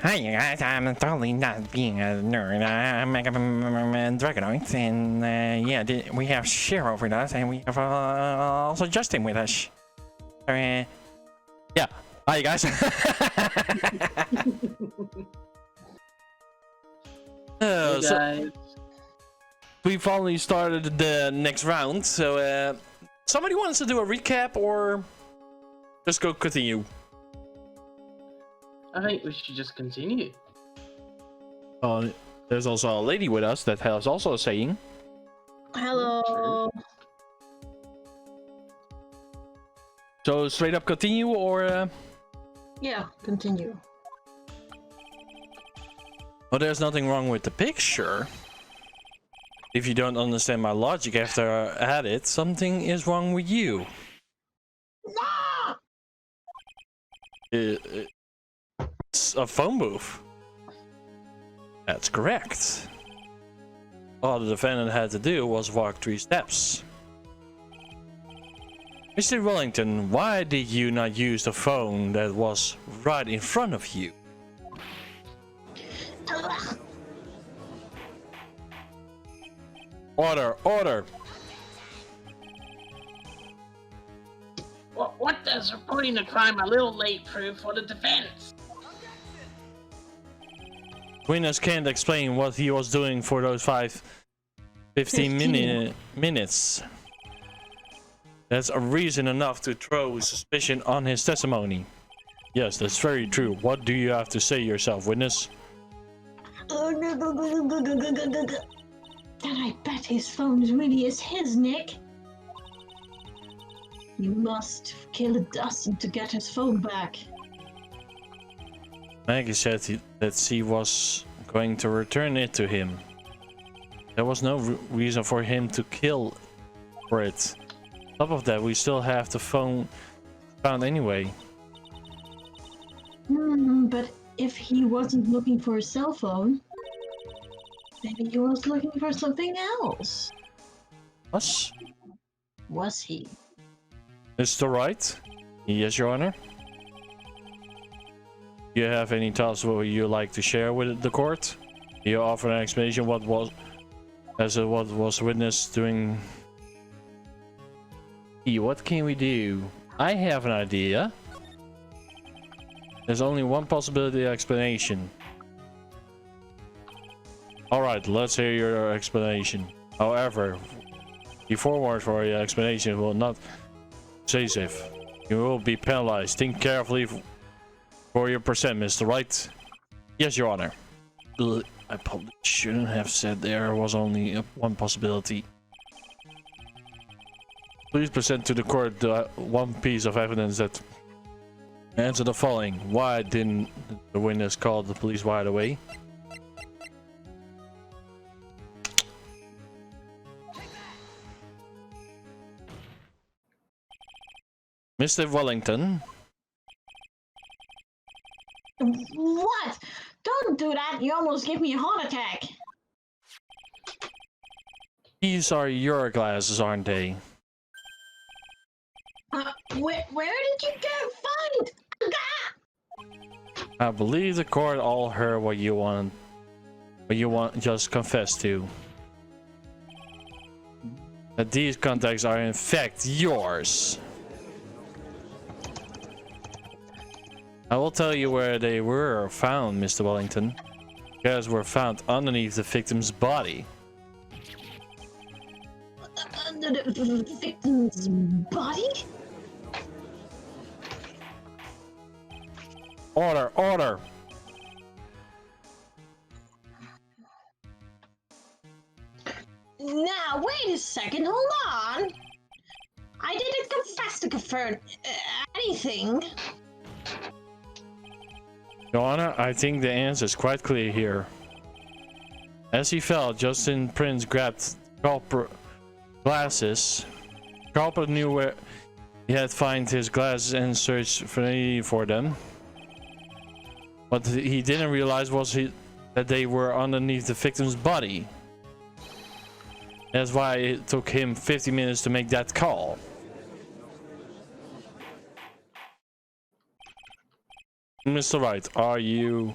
Hi, you guys. I'm totally not being a nerd. I'm MegaDragonoid, and yeah, we have Shiro with us, and we have also Justin with us. Yeah. Hi, you guys. Hey So guys. we finally started the next round. So somebody wants to do a recap, or just go continue? I think we should just continue. There's also a lady with us that has also a saying. Hello. So straight up continue, or Yeah, continue. well, there's nothing wrong with the picture. If you don't understand my logic after I had it, something is wrong with you. Ah! It's a phone booth. That's correct. All the defendant had to do was walk 3 steps. Mr. Wellington, why did you not use the phone that was right in front of you? Ugh. Order, order! What does reporting the crime a little late prove for the defense? Witness can't explain what he was doing for those 15 minutes. That's a reason enough to throw suspicion on his testimony. Yes, that's very true. What do you have to say yourself, witness? And I bet his phone really is his, Nick. You must kill a Dustin to get his phone back. Maggie said that she was going to return it to him. There was no reason for him to kill for it. On top of that, we still have the phone found anyway. But if he wasn't looking for a cell phone, maybe he was looking for something else. Us? Was he? Mr. Wright? Yes, Your Honor. Do you have any thoughts what you like to share with the court? Do you offer an explanation what was witness doing? What can we do? I have an idea. There's only one possibility of explanation. Alright, let's hear your explanation. However, be forewarned for your explanation will not say safe. You will be penalized. Think carefully for your percent, Mr. Wright. Yes, Your Honor. I probably shouldn't have said there was only one possibility. Please present to the court the one piece of evidence that answer the following. Why didn't the witness call the police right away? Mr. Wellington. What? Don't do that. You almost gave me a heart attack. These are your glasses, aren't they? Where did you go find? I believe the court all heard what you want just confess to. That these contacts are in fact yours. I will tell you where they were found, Mr. Wellington. Guys were found underneath the victim's body. Under the victim's body? Order, order! Now, wait a second, hold on. I didn't confess to confirm anything. Your Honor, I think the answer is quite clear here. As he fell, Justin Prince grabbed culprit glasses. Culprit knew where he had find his glasses and searched for them. What he didn't realize was that they were underneath the victim's body. That's why it took him 50 minutes to make that call. Mr. Wright, are you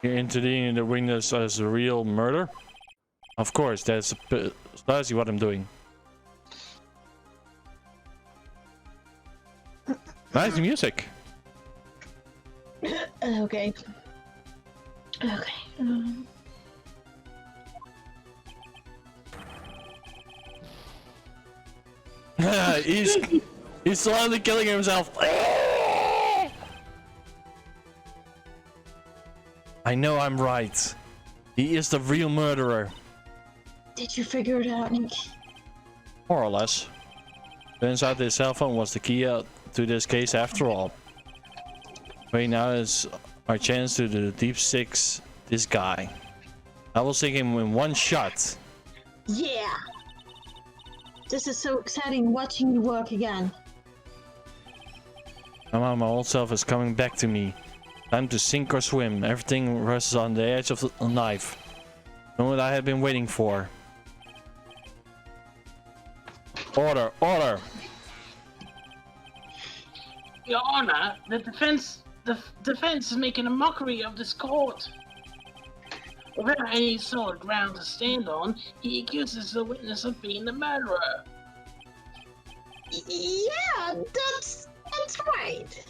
intervening in the witness as a real murder? Of course, that's precisely what I'm doing. Nice music. Okay. Okay. He's slowly killing himself. I know I'm right. He is the real murderer. Did you figure it out, Nick? More or less. Turns out this cell phone was the key to this case after all. Right now is our chance to the deep six this guy. I will sink him in one shot. Yeah! This is so exciting watching you work again. Somehow my old self is coming back to me. Time to sink or swim. Everything rests on the edge of the knife. The moment I have been waiting for. Order! Order! Your Honor, the defense is making a mockery of this court. Without any solid ground to stand on, he accuses the witness of being the murderer. Yeah, that's right.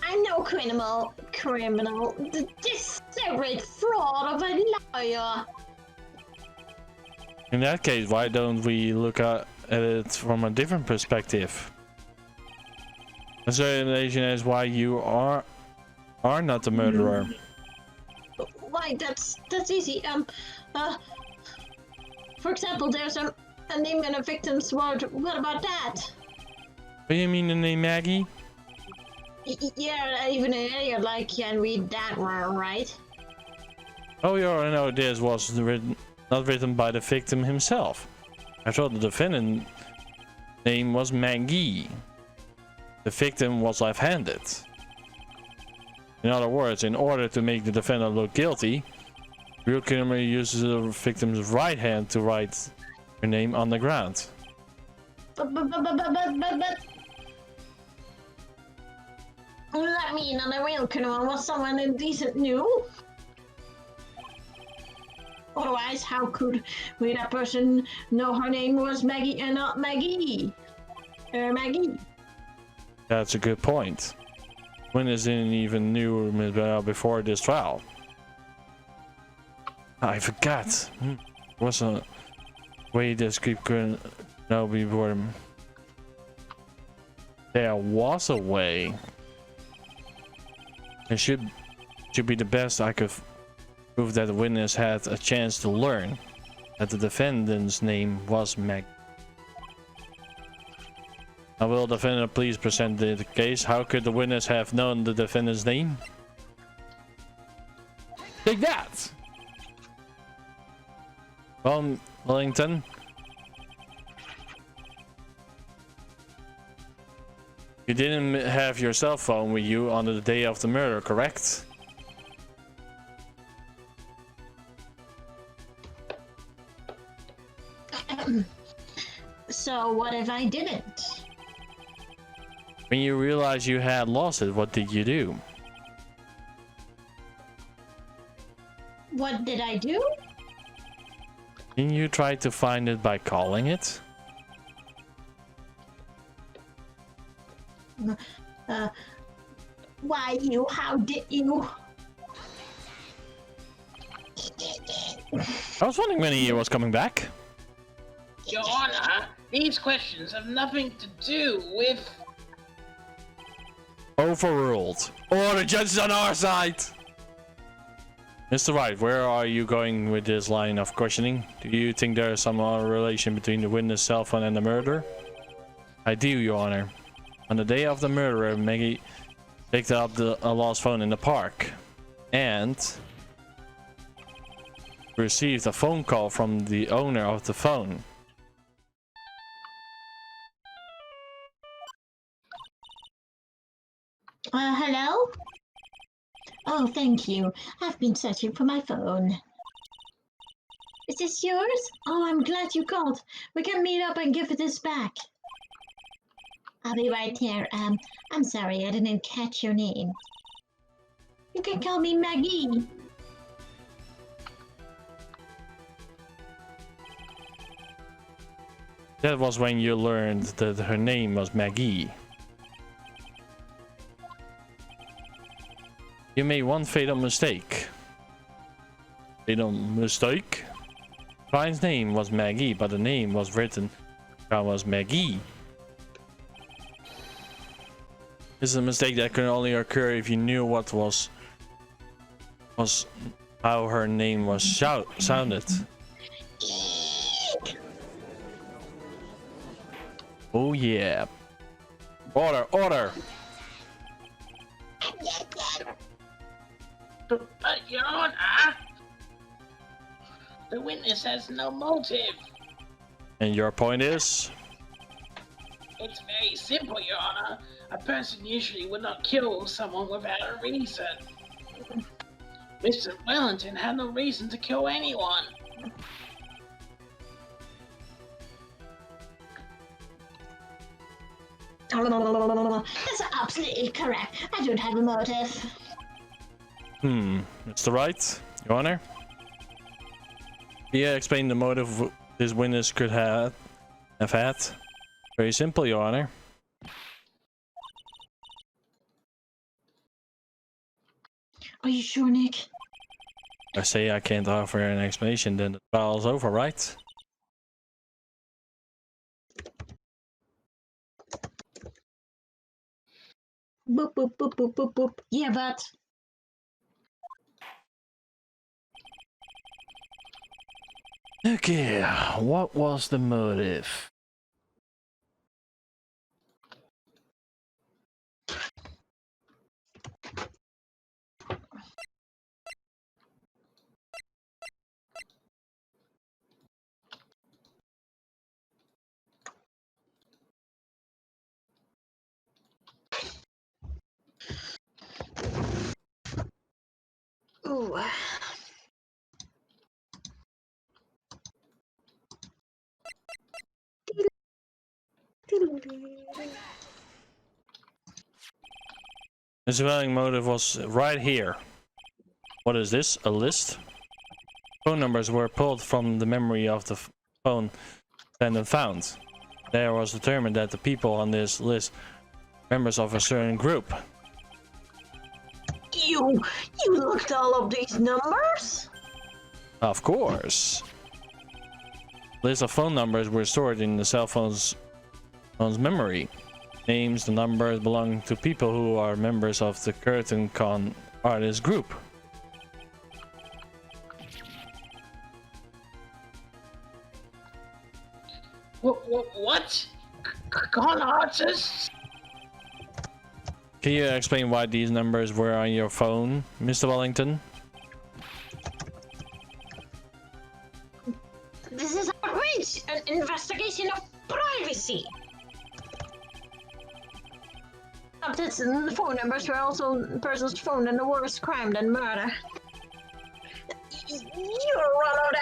I'm no criminal. The desperate fraud of a lawyer. In that case, why don't we look at it from a different perspective? Explanation is why you are not the murderer. Why, that's easy. For example, there's a name and a victim's word. What about that? What do you mean the name Maggie? Yeah, even an idiot like can read that word, right? Oh, you already know this was not written by the victim himself. I thought the defendant's name was Maggie. The victim was left-handed. In other words, in order to make the defendant look guilty, real criminal uses the victim's right hand to write her name on the ground. But I mean, the real criminal was someone who decent knew. Otherwise, how could that person know her name was Maggie and not Maggie? Maggie. That's a good point. Witness didn't even knew before this trial. I forgot. Was a way this could now be born. There was a way. It should be the best I could prove that the witness had a chance to learn that the defendant's name was Meg. Now will the defendant please present the case? How could the witness have known the defendant's name? Take that! Well, Wellington. You didn't have your cell phone with you on the day of the murder, correct? So what if I didn't? When you realized you had lost it, what did you do? What did I do? Didn't you try to find it by calling it? Why you? How did you? I was wondering when he was coming back. Your Honor, these questions have nothing to do with... Overruled. Oh, the judge is on our side! Mr. Wright, where are you going with this line of questioning? Do you think there is some relation between the witness' cell phone and the murder? I do, Your Honor. On the day of the murder, Maggie picked up a lost phone in the park and received a phone call from the owner of the phone. Hello? Oh, thank you. I've been searching for my phone. Is this yours? Oh, I'm glad you called. We can meet up and give this back. I'll be right here. I'm sorry, I didn't catch your name. You can call me Maggie. That was when you learned that her name was Maggie. You made one fatal mistake. Fatal mistake? Brian's name was Maggie, but the name was written down as Maggie. This is a mistake that can only occur if you knew what was how her name was sounded. Oh yeah. Order, order. But Your Honor, the witness has no motive. And your point is? It's very simple, Your Honor. A person usually would not kill someone without a reason. Mr. Wellington had no reason to kill anyone. That's absolutely correct. I don't have a motive. Mr. Wright, Your Honor. Yeah, explain the motive this witness could have had. Very simple, Your Honor. Are you sure, Nick? I say I can't offer an explanation, then the trial's over, right? Boop, boop, boop, boop, boop, boop. Yeah, but... Okay, what was the motive? Ooh. The surveilling motive was right here. What is this? A list? Phone numbers were pulled from the memory of the phone defendant found. There was determined that the people on this list were members of a certain group. You looked all of these numbers? Of course. Lists of phone numbers were stored in the cell phone's memory. Names, the numbers belong to people who are members of the Curtain Con artist group. What? Con artists? Can you explain why these numbers were on your phone, Mr. Wellington? This is outrage! An investigation of privacy! The phone numbers were also a person's phone and the worst crime than murder. You're one of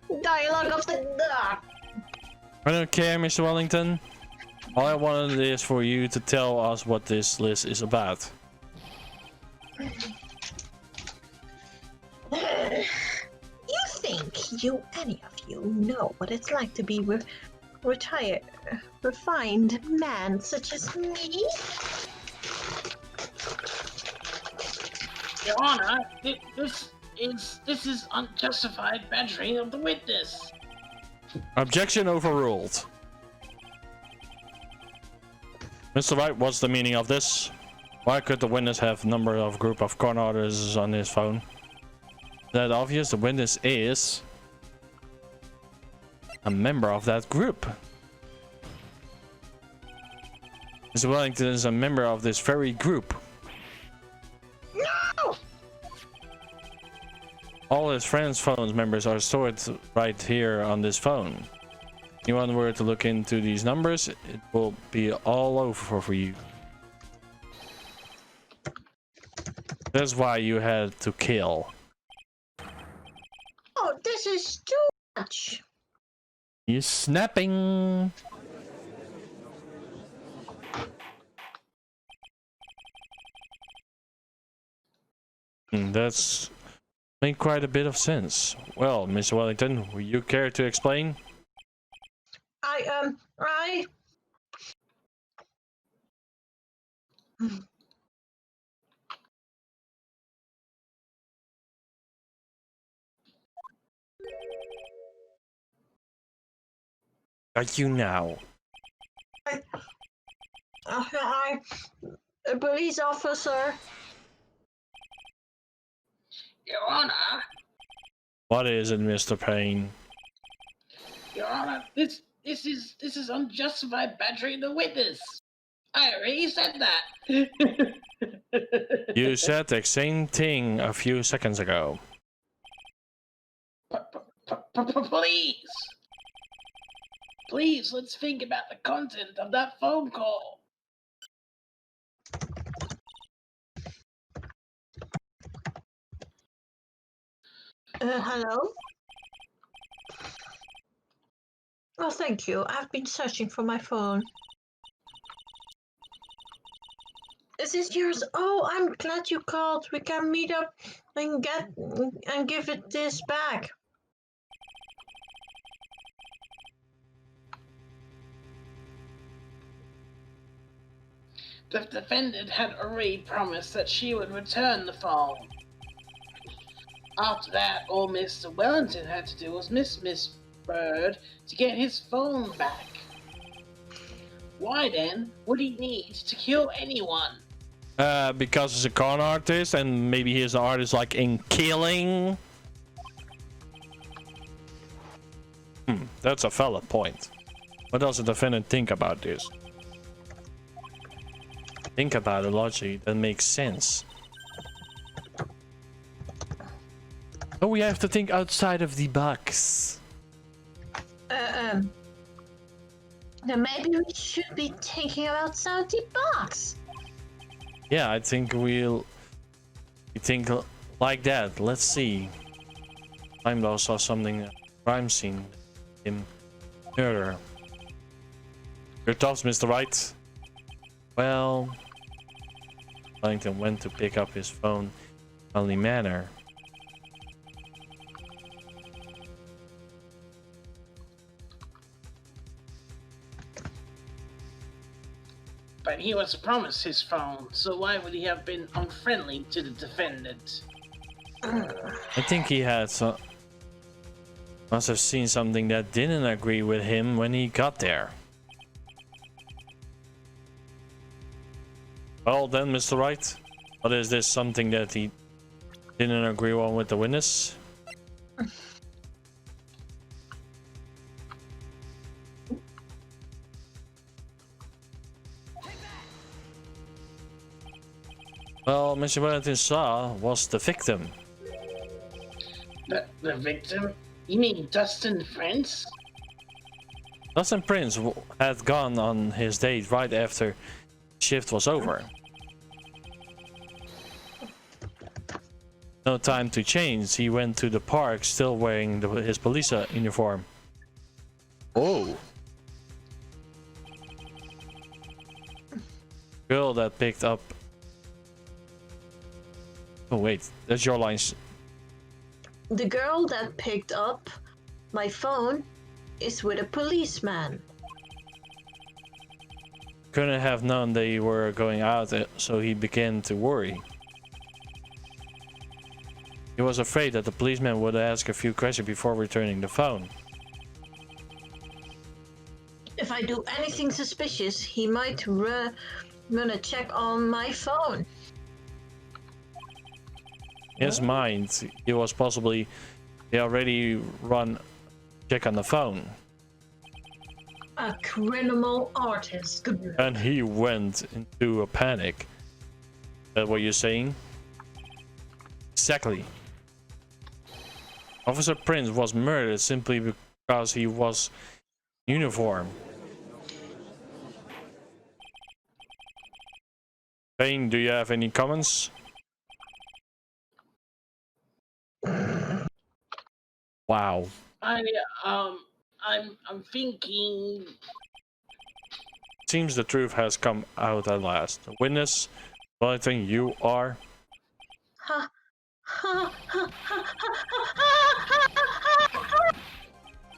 them! Dialogue of the dog! I don't care, Mr. Wellington. All I wanted is for you to tell us what this list is about. You think any of you know what it's like to be retired, refined man such as me? Your Honor, this is unjustified badgering of the witness. Objection overruled. Mr. Wright, what's the meaning of this? Why could the witness have number of group of con artists on his phone? Is that obvious? The witness is a member of that group. Mr. Wellington is a member of this very group. No! All his friends' phone members are stored right here on this phone. Anyone were to look into these numbers, it will be all over for you. That's why you had to kill. Oh, this is too much. He's snapping. That's made quite a bit of sense. Well, Mr. Wellington, would you care to explain? I Got you now. a police officer. Your Honor, What is it, Mr. Payne? Your Honor, this is unjustified battery of the witness. I already said that. You said the same thing a few seconds ago. Please, please, let's think about the content of that phone call. Hello? Oh, thank you. I've been searching for my phone. Is this yours? Oh, I'm glad you called. We can meet up and give it this back. The defendant had already promised that she would return the phone. After that, all Mr. Wellington had to do was Miss Bird to get his phone back. Why then would he need to kill anyone? Because he's a con artist and maybe he's an artist like in killing. That's a valid point. What does the defendant think about this? Think about it logically, that makes sense. Oh, we have to think outside of the box. Then maybe we should be thinking outside the box. Yeah, I think we think like that. Let's see. Time though saw something crime scene in murder. Your thoughts, Mr. Wright? Well, Wellington went to pick up his phone in a friendly manner. But he was promised his phone, so why would he have been unfriendly to the defendant? I think he had some. Must have seen something that didn't agree with him when he got there. Well then, Mr. Wright, what is this something that he didn't agree on with the witness? Well, Mr. Wellington saw was the victim. The victim? You mean Dustin Prince? Dustin Prince had gone on his date right after shift was over. No time to change. He went to the park still wearing his police uniform. Oh. Girl that picked up. Oh wait, that's your lines. The girl that picked up my phone is with a policeman. Couldn't have known they were going out, so he began to worry. He was afraid that the policeman would ask a few questions before returning the phone. If I do anything suspicious, he might run a check on my phone. In his mind, he was possibly he already run check on the phone. A criminal artist. And he went into a panic. Is that what you're saying? Exactly. Officer Prince was murdered simply because he was in uniform. Payne, do you have any comments? Wow. I'm thinking. Seems the truth has come out at last. Witness, Wellington, you are. Huh?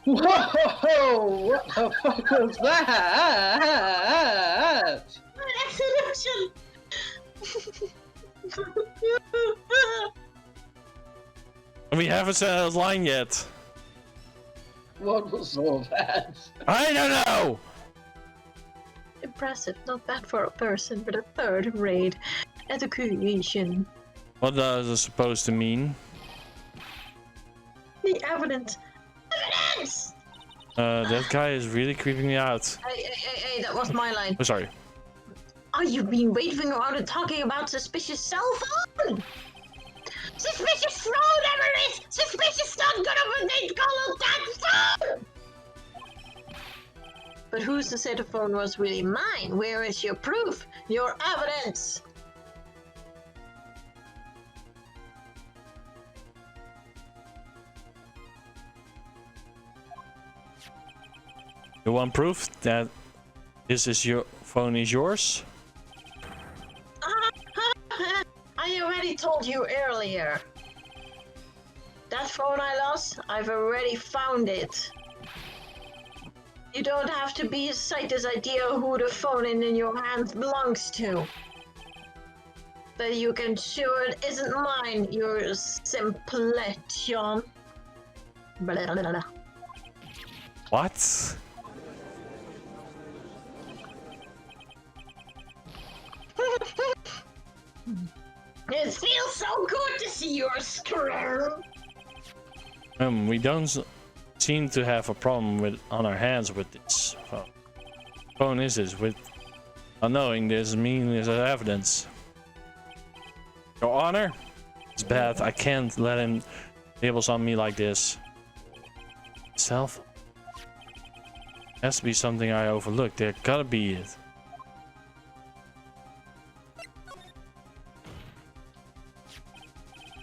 Whoa! What the fuck was that? We haven't said a line yet. What was all that? I don't know! Impressive, not bad for a person with a third-rate education. What does it supposed to mean? The evidence. Evidence! That guy is really creeping me out. Hey, that was my line. Oh, sorry. Are you being waving around and talking about suspicious cell phone? Suspicious phone, Everest! Suspicious not good of a thing called that phone! But who's to say the phone was really mine? Where is your proof? Your evidence? You want proof that this is your phone is yours? I already told you earlier. That phone I lost, I've already found it. You don't have to be a sightless idea who the phone in your hands belongs to. But you can sure it isn't mine, you simpleton. Blah, blah, blah. What? It feels so good to see your screw. We don't seem to have a problem with on our hands with this phone. Phone is this with unknowing this meaningless evidence. Your Honor, it's bad. I can't let him labels on me like this. Self has to be something I overlooked. There gotta be it.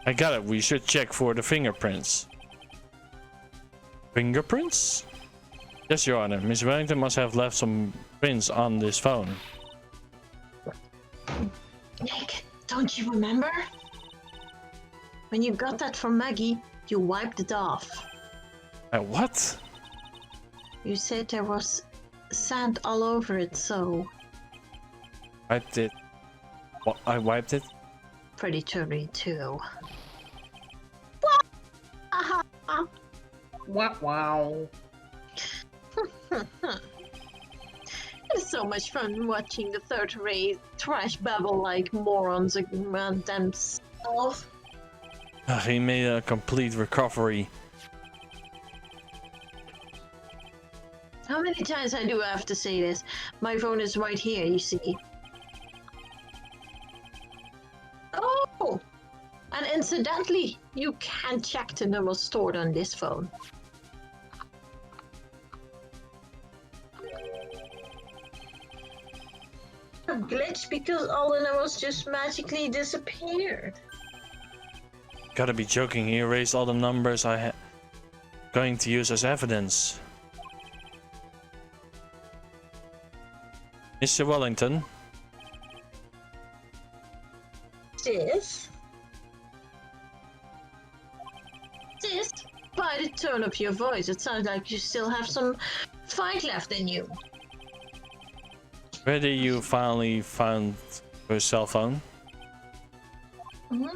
I got it. We should check for the fingerprints. Fingerprints? Yes, Your Honor. Miss Wellington must have left some prints on this phone. Nick, don't you remember? When you got that from Maggie, you wiped it off. What? You said there was sand all over it, so... Wiped it? What? I wiped it? Pretty dirty, too. Wow. It's so much fun watching the third-rate trash babble like morons around themselves. He made a complete recovery. How many times I do have to say this? My phone is right here, you see. Oh! And incidentally, you can check the number stored on this phone. A glitch because all the numbers just magically disappeared. Gotta be joking. He erased all the numbers going to use as evidence. Mr. Wellington. Sis? By the tone of your voice, it sounds like you still have some fight left in you. Where did you finally find your cell phone? Hmm?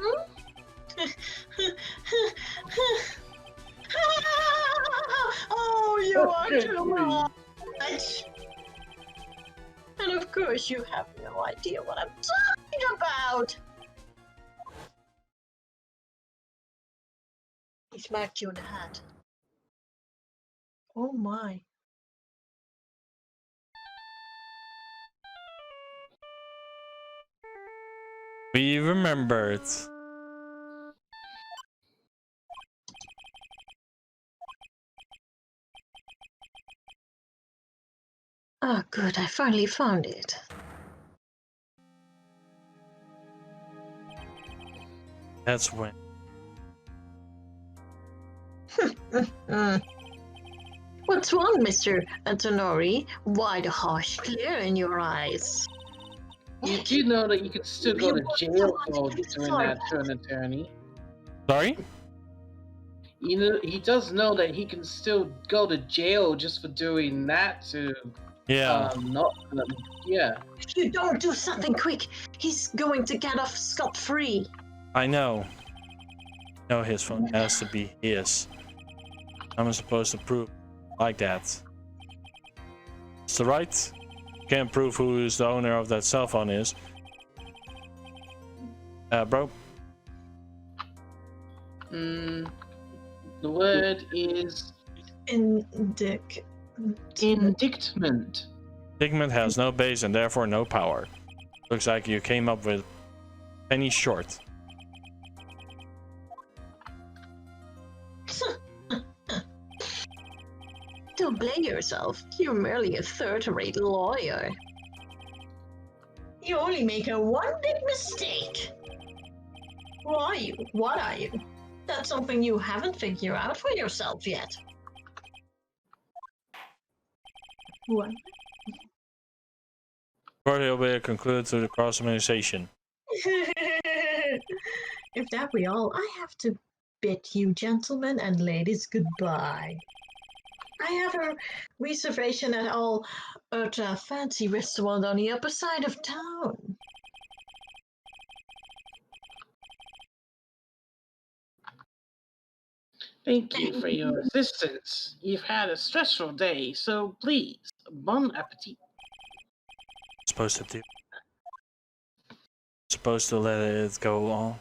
Oh, you are too much! And of course you have no idea what I'm talking about! He smacked you in the head. Oh my. We remembered. Oh good, I finally found it. That's when. What's wrong, Mr. Antonori? Why the harsh glare in your eyes? You do know that you could still go to jail for doing that to an attorney. Sorry? You know, he does know that he can still go to jail just for doing that to Yeah, not yeah. If you don't do something quick, he's going to get off scot-free. I know. No, his phone has to be his. I'm supposed to prove like that. Mr. Wright can't prove who is the owner of that cell phone is. Bro. The word is Indictment. indictment. Pigment has no base and therefore no power. Looks like you came up with penny short. Don't blame yourself. You're merely a third-rate lawyer. You only make one big mistake. Who are you? What are you? That's something you haven't figured out for yourself yet. What? Court will be concluded to the cross-examination. If that be all, I have to bid you gentlemen and ladies goodbye. I have a reservation at a fancy restaurant on the upper side of town. Thank you for your assistance. You've had a stressful day, so please, bon appetit. Supposed to do. Supposed to let it go on.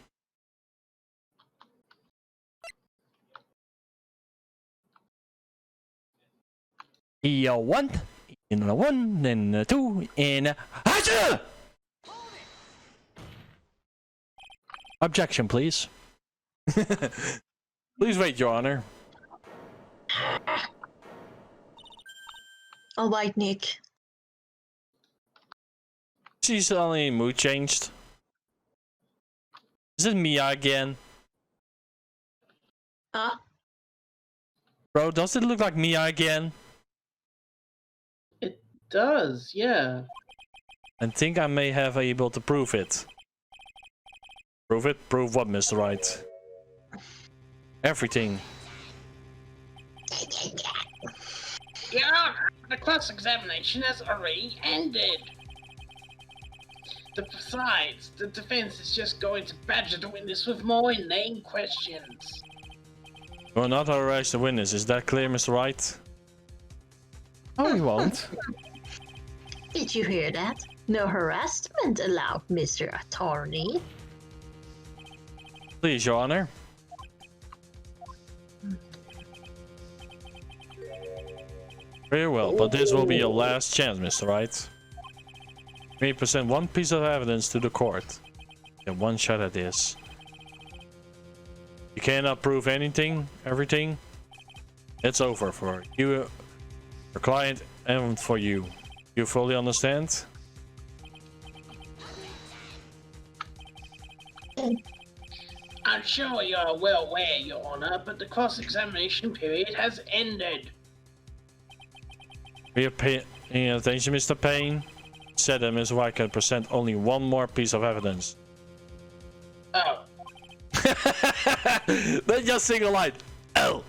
One, in a one, then a two, and a Hacha! Objection, please. Please wait, Your Honor. All right, Nick. She's only mood changed. Is it Mia again? Huh? Bro, does it look like Mia again? It does, yeah. I think I may have able to prove it. Prove it? Prove what, Mr. Wright? Everything. Your Honor, the cross-examination has already ended. Besides, the defense is just going to badger the witness with more inane questions. You will not harass the witness, is that clear, Mr. Wright? Oh, you won't. Did you hear that? No harassment allowed, Mr. Attorney. Please, Your Honor. Very well, but this will be your last chance, Mr. Wright. You may present one piece of evidence to the court. Get one shot at this. You cannot prove anything, everything. It's over for you, your client, and for you. You fully understand? I'm sure you're well aware, Your Honor, but the cross-examination period has ended. We are paying attention, Mr. Payne. Said that Ms. White can present only one more piece of evidence. Oh. Then just sing a line. Oh.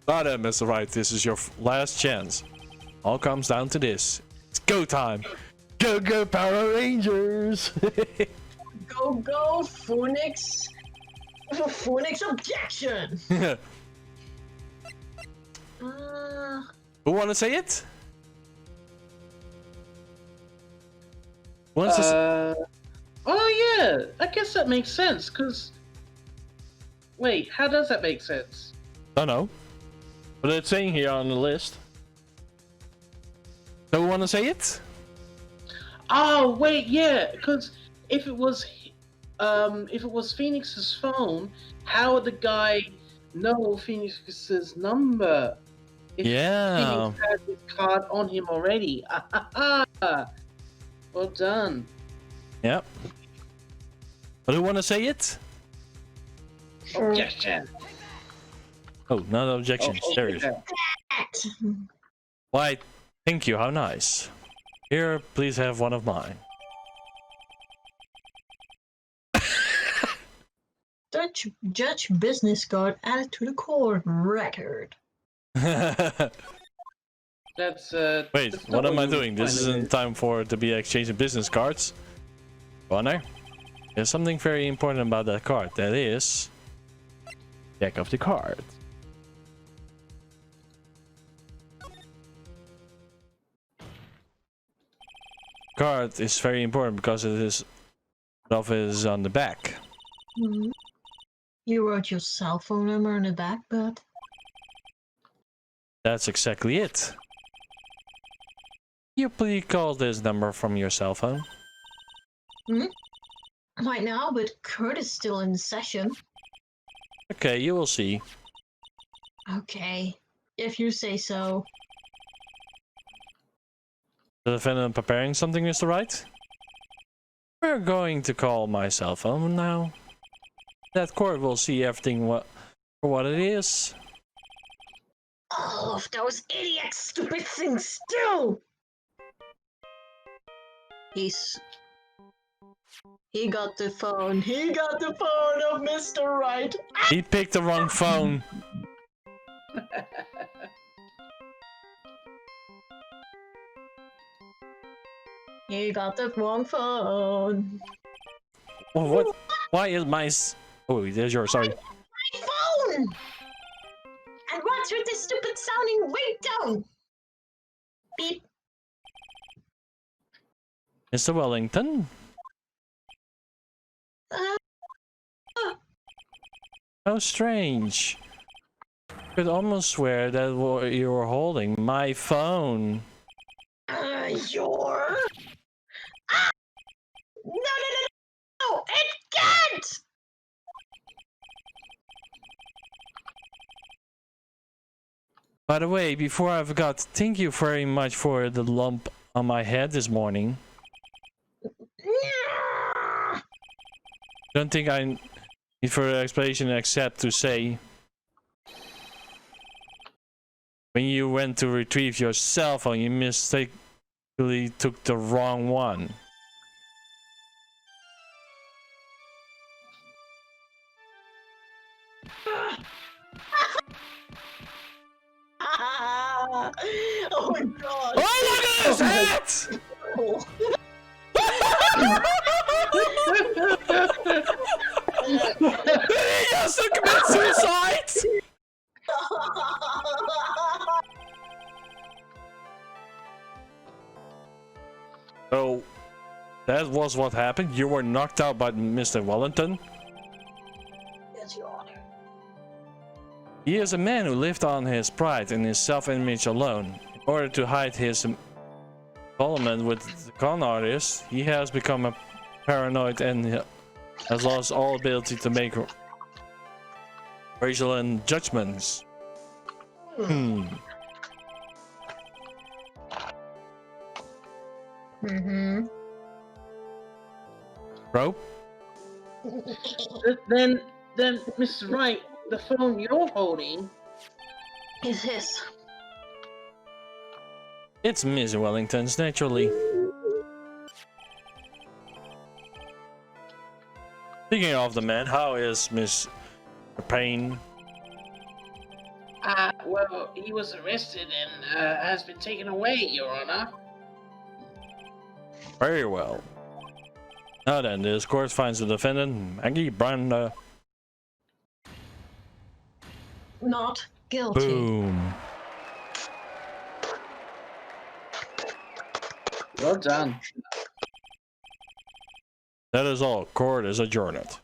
Now then, Mr. Wright, this is your last chance. All comes down to this. It's go time. Go, go, Power Rangers. Go, go, Phoenix. Phoenix objection. Who want to say it? Who wants to Oh yeah, I guess that makes sense, cause... Wait, how does that make sense? don't know. But it's saying here on the list. Do we want to say it? Oh wait, yeah, because if it was Phoenix's phone, how would the guy know Phoenix's number? If Yeah. Phoenix had his card on him already. Well done. Yep. But who want to say it? Objection. Oh, not objection. There it is. yeah. Why, thank you. How nice. Here, please have one of mine. Judge business card added to the court record. That's Wait, that's what not am I you doing? This find isn't time for to be exchanging business cards. Connor, there's something very important about that card. That is deck of the cards. Card is very important because it is on the back. Hmm. You wrote your cell phone number on the back, but That's exactly it. You please call this number from your cell phone. right now. But Kurt is still in session. Okay, you will see. Okay, if you say so. The defendant preparing something, Mr. Wright? We're going to call my cell phone now. That court will see everything for what it is. All of those idiot stupid things too! He got the phone. He got the phone of Mr. Wright. He picked the wrong phone. He got the wrong phone. Oh, what? Why is my... Oh, there's yours, sorry. My phone! And what's with this stupid sounding ringtone? Beep. Mr. Wellington? How strange. I could almost swear that you were holding my phone. Your? Ah! No! It can't! By the way, before I forgot, thank you very much for the lump on my head this morning. Don't think I need further explanation except to say, when you went to retrieve your cell phone, you mistakenly took the wrong one. Oh my god! Oh, look at this hat! He just commit suicide! So, that was what happened? You were knocked out by Mr. Wellington? Yes, Your Honor. He is a man who lived on his pride and his self-image alone. In order to hide his involvement with the con artist, he has become a paranoid and has lost all ability to make rational judgments. Bro? Then, Mr. Wright, the phone you're holding Is his. It's Miss Wellington's, naturally. Speaking of the man, how is Miss Payne? Well, he was arrested and has been taken away, Your Honor. Very well. Now then, this court finds the defendant, Maggie Branda. Not guilty. Boom. Well done. That is all. Court is adjourned.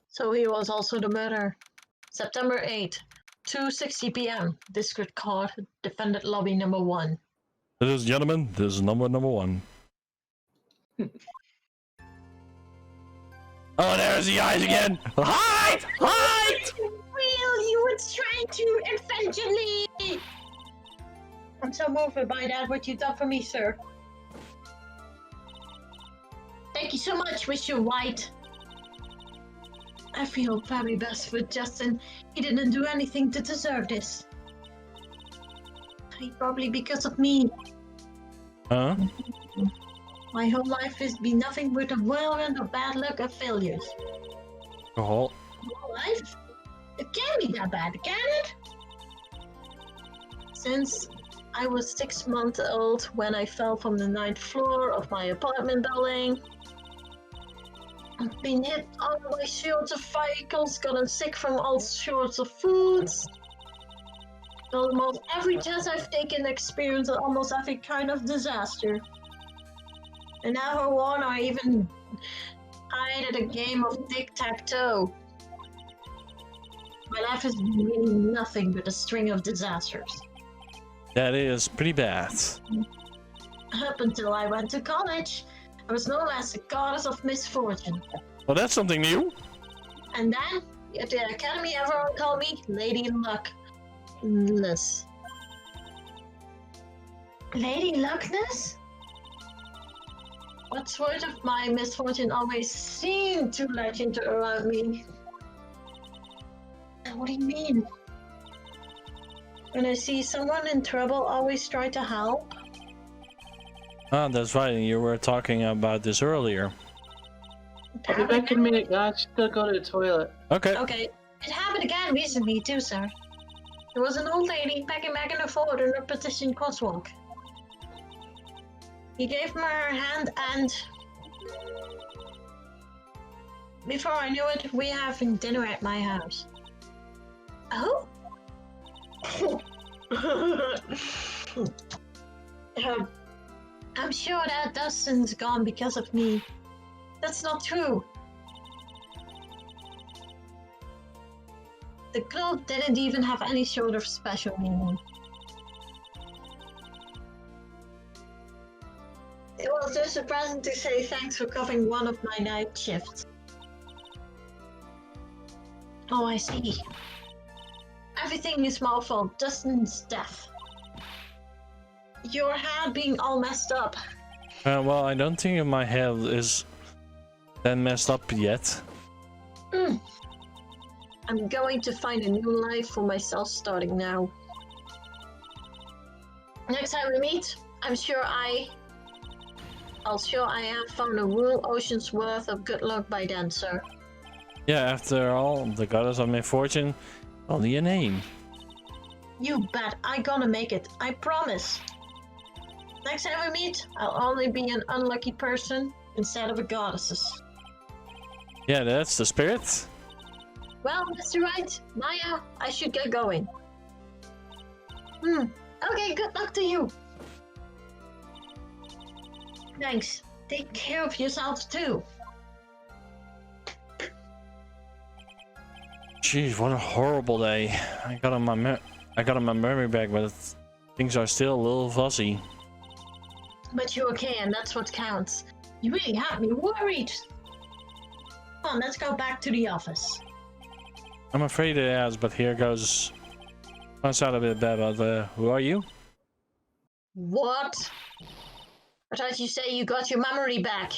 So he was also the murderer. September 8th, 2:60 p.m. District Court, defendant lobby number 1. Ladies and gentlemen, this is number 1. Oh, there's the eyes again! Hide! Hide! Real, you were trying to eventually. I'm so moved by that, what you've done for me, sir. Thank you so much, Mr. White. I feel very best for Justin. He didn't do anything to deserve this. Probably because of me. Huh? My whole life has been nothing but a whirlwind of bad luck and failures. Oh, Whole life? It can't be that bad, can it? Since I was 6 months old when I fell from the 9th floor of my apartment building. I've been hit on by sorts of vehicles, gotten sick from all sorts of foods. Almost every test I've taken experienced almost every kind of disaster. And now for one, I even died at a game of tic-tac-toe. My life has been really nothing but a string of disasters. that is pretty bad. Up until I went to college, I was known as the goddess of misfortune. Well, that's something new. And then, at the academy, everyone called me Lady Luckless. Lady Luckless? What sort of my misfortune always seemed to legend around me? What do you mean? When I see someone in trouble, always try to help? Ah, that's right. You were talking about this earlier. I'll be back in a minute, guys. Just gotta go to the toilet. Okay. Okay, it happened again recently too, sir. There was an old lady packing back in a Ford in a petition crosswalk. He gave me her hand and... Before I knew it, we were having dinner at my house. Oh? I'm sure that Dustin's gone because of me. That's not true. The cloak didn't even have any sort of special meaning. It was just a present to say thanks for covering one of my night shifts. Oh, I see. Everything is my fault. Dustin's death. Your hair being all messed up. Well, I don't think my hair is that messed up yet. I'm going to find a new life for myself starting now. Next time we meet, I'll sure I have found a real ocean's worth of good luck by then, sir. Yeah, after all, the goddess of misfortune, only a name. You bet, I'm gonna make it. I promise. Next time we meet, I'll only be an unlucky person instead of a goddess. Yeah, that's the spirit. Well, Mr. Wright, Maya, I should get going. Okay, good luck to you. Thanks. Take care of yourself too. Jeez, what a horrible day. I got on my memory back, but things are still a little fuzzy. But you're okay, and that's what counts. You really have me worried. Come on, let's go back to the office. I'm afraid it has, but here goes. Must sound a bit bad, but who are you? What? I thought you say you got your memory back.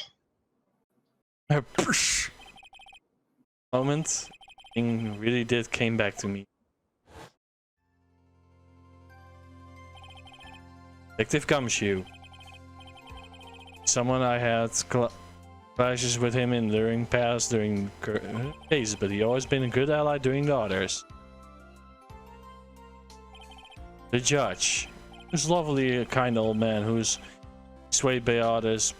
Moment. Thing really did came back to me. Detective Gumshoe. Someone I had clashes with him in during cases, but he always been a good ally during the others. The judge. He's lovely, a kind old man who's swayed by others'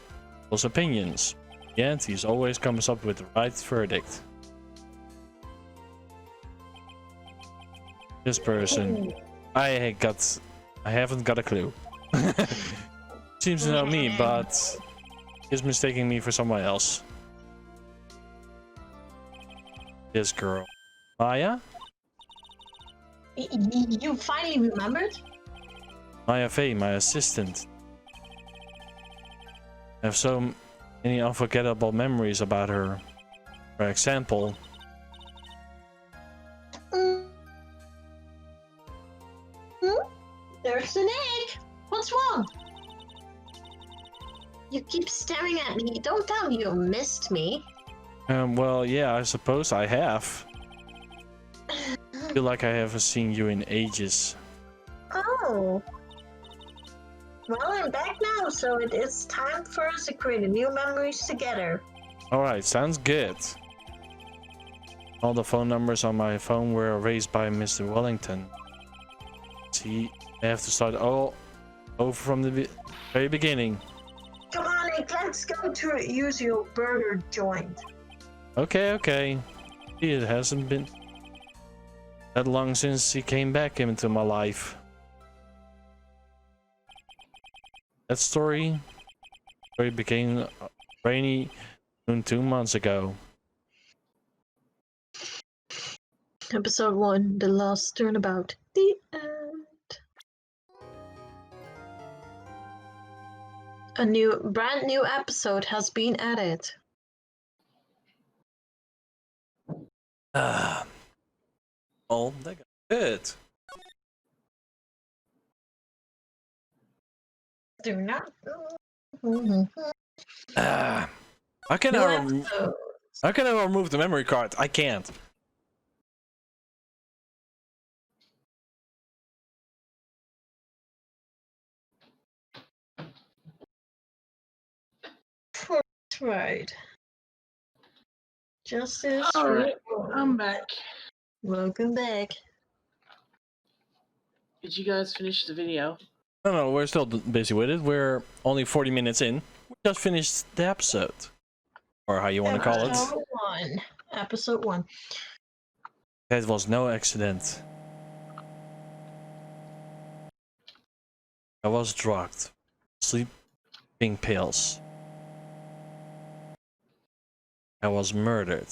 opinions. In the end, he's always comes up with the right verdict. This person, I haven't got a clue. Seems to know me, but is mistaking me for someone else. This girl, Maya? You finally remembered? Maya Faye, my assistant. I have so many unforgettable memories about her. For example, There's an egg. What's wrong? You keep staring at me. Don't tell me you missed me. well, yeah, I suppose I have. I feel like I haven't seen you in ages. Oh. Well, I'm back now, so it's time for us to create new memories together. Alright, sounds good. All the phone numbers on my phone were erased by Mr. Wellington. See, I have to start all over from the very beginning. Come on, Nick, let's go to use your burger joint. Okay. It hasn't been that long since he came back into my life. That story became rainy 2 months ago. Episode 1, The Last Turnabout. The end. A brand new episode has been added. Oh, that got good. Do not. How can I remove the memory card? I can't. Right. Justice. Alright, I'm back. Welcome back. Did you guys finish the video? No, we're still busy with it. We're only 40 minutes in. We just finished the episode. Or how you want to call it. Episode 1. That was no accident. I was drugged. Sleeping pills. I was murdered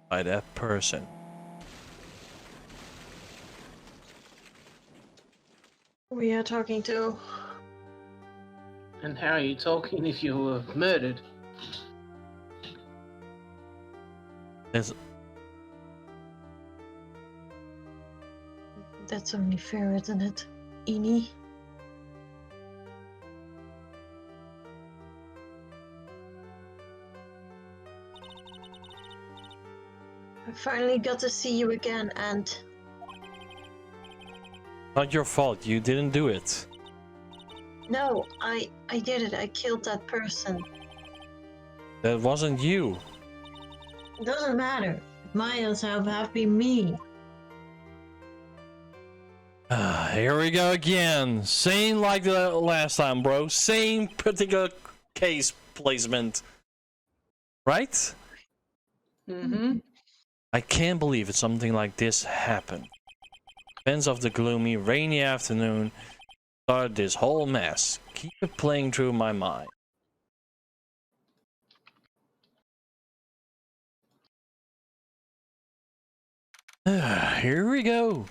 by that person. We are talking to. And how are you talking if you were murdered? That's only fair, isn't it, Eni? I finally got to see you again, and Not your fault, you didn't do it. no, I did it. I killed that person. That wasn't you. Doesn't matter. It might as well have been me. Here we go again. Same like the last time, bro. Same particular case placement. Right? Mm-hmm. I can't believe it. Something like this happened. Events of the gloomy, rainy afternoon started this whole mess. Keep it playing through my mind. Here we go.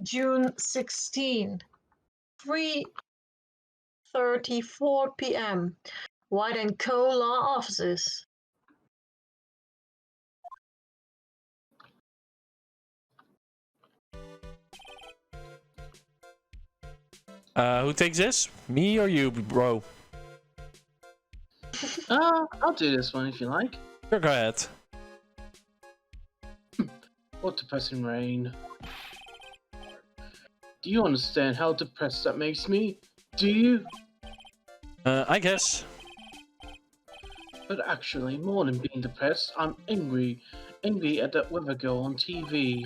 June 16, 3:34 p.m. White and Co. Law Offices. Who takes this? Me or you, bro? I'll do this one if you like. Sure, go ahead. What depressing rain. Do you understand how depressed that makes me? Do you? I guess. But actually, more than being depressed, I'm angry. Angry at that weather girl on TV.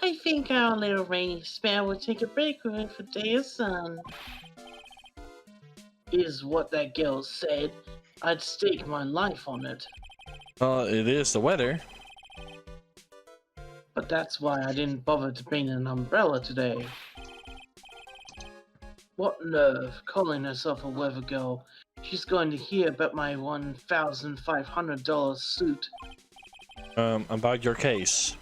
I think our little rainy spell will take a break with it for day of sun. Is what that girl said. I'd stake my life on it. It is the weather. But that's why I didn't bother to bring an umbrella today. What nerve, calling herself a weather girl. She's going to hear about my $1,500 suit. About your case.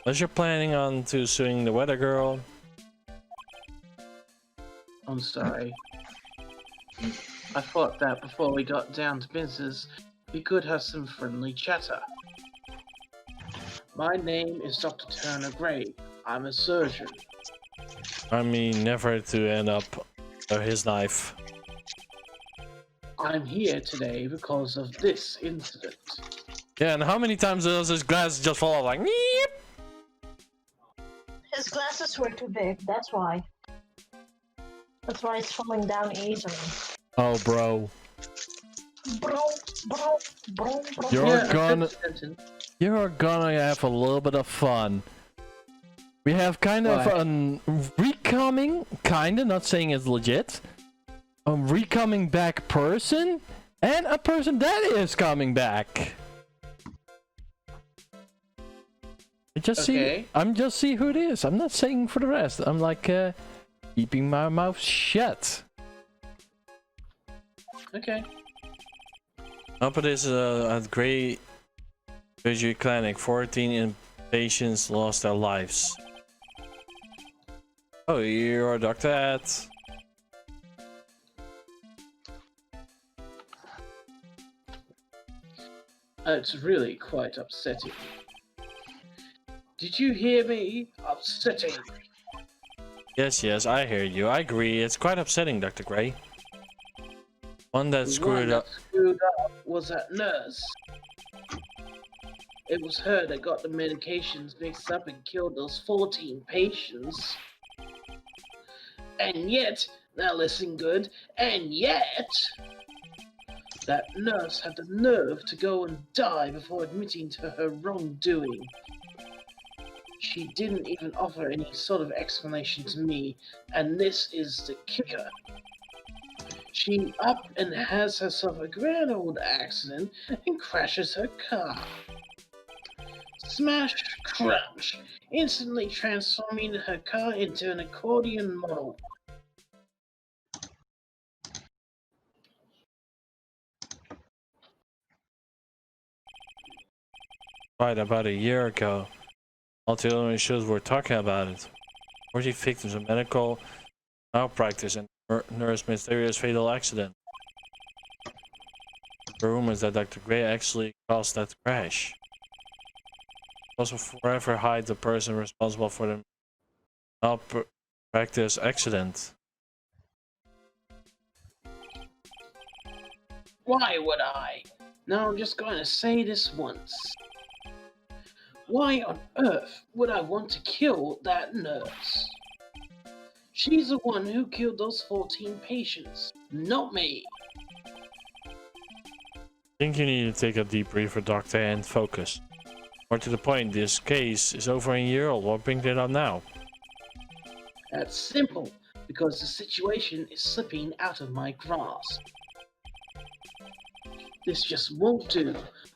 Unless you're planning on to suing the weather girl. I'm sorry. I thought that before we got down to business, we could have some friendly chatter. My name is Dr. Turner Gray. I'm a surgeon. I mean, never to end up his knife. I'm here today because of this incident. Yeah, and how many times does his glass just fall off like neep? His glasses were too big, that's why. That's why it's falling down easily. Oh, bro. Bro. You're Yeah, gonna... a sentence. You're gonna have a little bit of fun. We have kind of Why? an recoming, kinda, not saying it's legit, a recoming back person, and a person that is coming back. I'm just see who it is. I'm not saying for the rest. I'm like keeping my mouth shut. Okay. Up it is at Grey Surgery Clinic. 14 patients lost their lives. Oh, you're a doctor at... It's really quite upsetting. Did you hear me? Upsetting. Yes, I hear you. I agree. It's quite upsetting, Dr. Gray. One that The screwed one up. that screwed up was that nurse. It was her that got the medications mixed up and killed those 14 patients. And yet, now listen good, and yet, that nurse had the nerve to go and die before admitting to her wrongdoing. She didn't even offer any sort of explanation to me, and this is the kicker. She up and has herself a grand old accident and crashes her car. Smash, crash, instantly transforming her car into an accordion model. Right, about a year ago. All the only shows were talking about it. 40 victims of medical malpractice and nurse mysterious fatal accident. The rumors that Dr. Gray actually caused that crash. Also forever hide the person responsible for the malpractice accident. Why would I? Now I'm just going to say this once. Why on earth would I want to kill that nurse? She's the one who killed those 14 patients, not me. I think you need to take a deep breather, Doctor, and focus. More to the point, this case is over a year old. What brings it up now? That's simple, because the situation is slipping out of my grasp. This just won't do.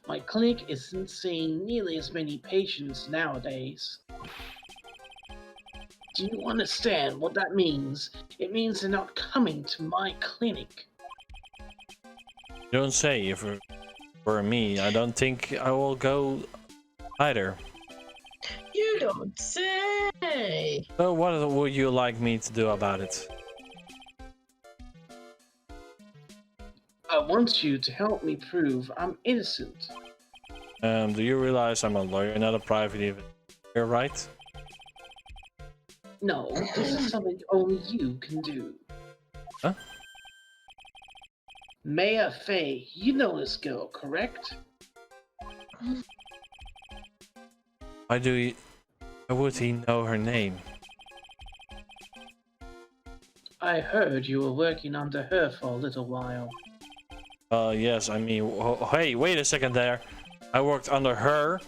My clinic isn't seeing nearly as many patients nowadays. Do you understand what that means? It means they're not coming to my clinic. Don't say. If it were me, I don't think I will go either. You don't say. So what would you like me to do about it? I want you to help me prove I'm innocent. Do you realize I'm a lawyer, not a private even? You're right? No, this is something only you can do. Huh? Maya Fey, you know this girl, correct? Why would he know her name? I heard you were working under her for a little while. Yes, I mean, hey, wait a second there. I worked under her.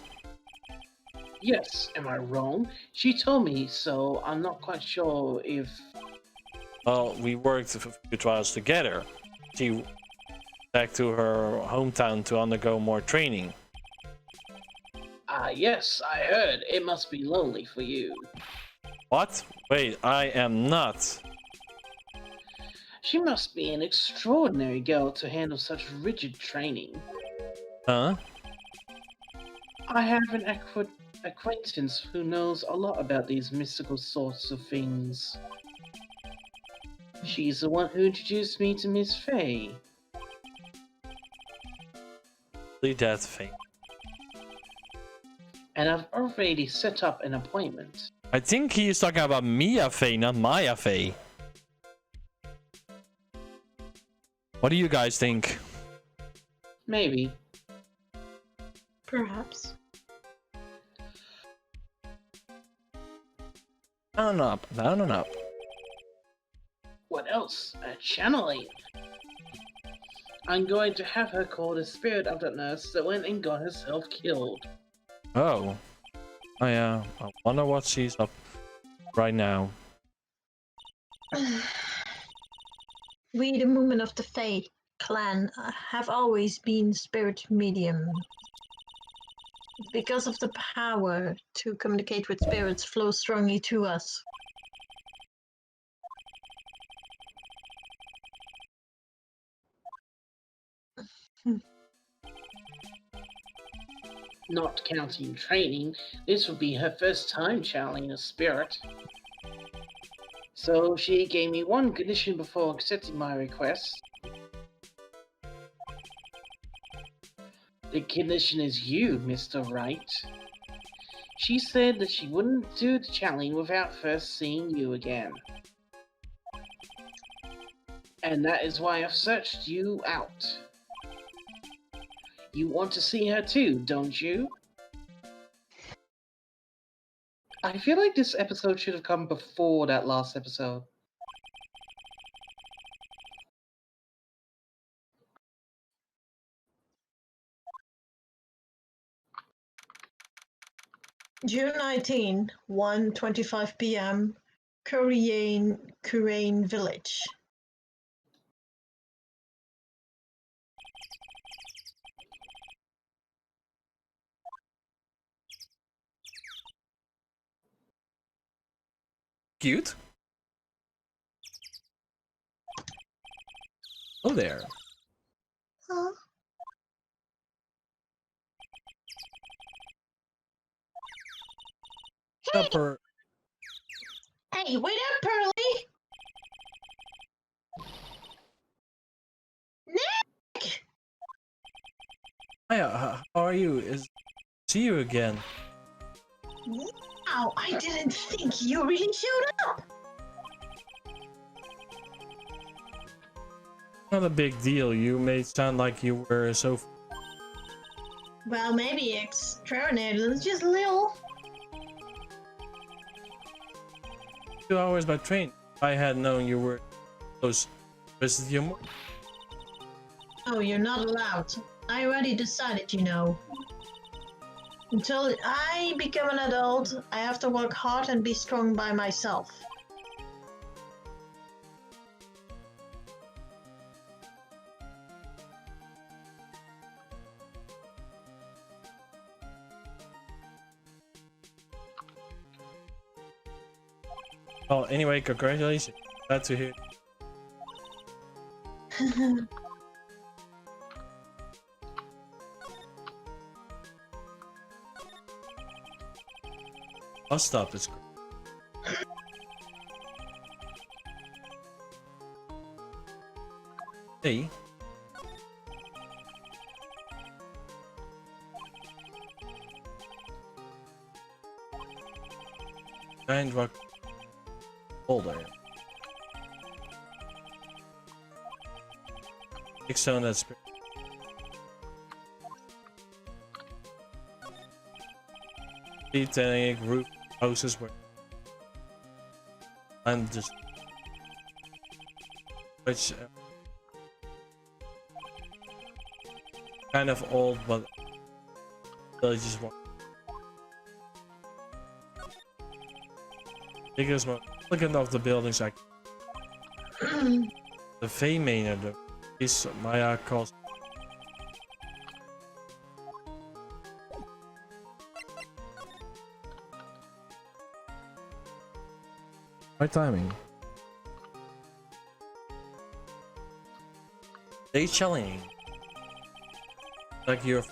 Yes, am I wrong? She told me, so I'm not quite sure if... Well, we worked a few trials together. She back to her hometown to undergo more training. Ah, yes, I heard. It must be lonely for you. What? Wait, I am not. She must be an extraordinary girl to handle such rigid training. Huh? I have an acquaintance who knows a lot about these mystical sorts of things. She's the one who introduced me to Miss Fey. Leave that thing. And I've already set up an appointment. I think he is talking about Mia Fey, not Maya Fey. What do you guys think? Maybe. Perhaps. Down and up, down and up. What else channel it. I'm going to have her call the spirit of that nurse that went and got herself killed. Oh. I wonder what she's up right now. We, the Movement of the Fae clan, have always been spirit medium. Because of the power to communicate with spirits flows strongly to us. Not counting training, this would be her first time channeling a spirit. So she gave me one condition before accepting my request. The condition is you, Mr. Wright. She said that she wouldn't do the channeling without first seeing you again. And that is why I've searched you out. You want to see her too, don't you? I feel like this episode should have come before that last episode. June 19, 1:25 p.m., Kurain Village. Cute. Oh there. Huh? Upper. Hey, wait up, Pearly! Nick! Hiya, how are you? See you again. Wow, I didn't think you really showed up! Not a big deal. You made it sound like you were so. Well, maybe extraordinary, just a little. 2 hours by train. If I had known you were close, visit you more. Oh, you're not allowed. I already decided, you know. Until I become an adult, I have to work hard and be strong by myself. Well, anyway, congratulations. Glad to hear. I'll stop this. Hey. Giant rock boulder. Big stone that's Titanic roof houses where I'm just which kind of old, but villages one biggest one. Looking off the buildings like the Fae Manor, is Maya calls. My timing. They challenging. Like you're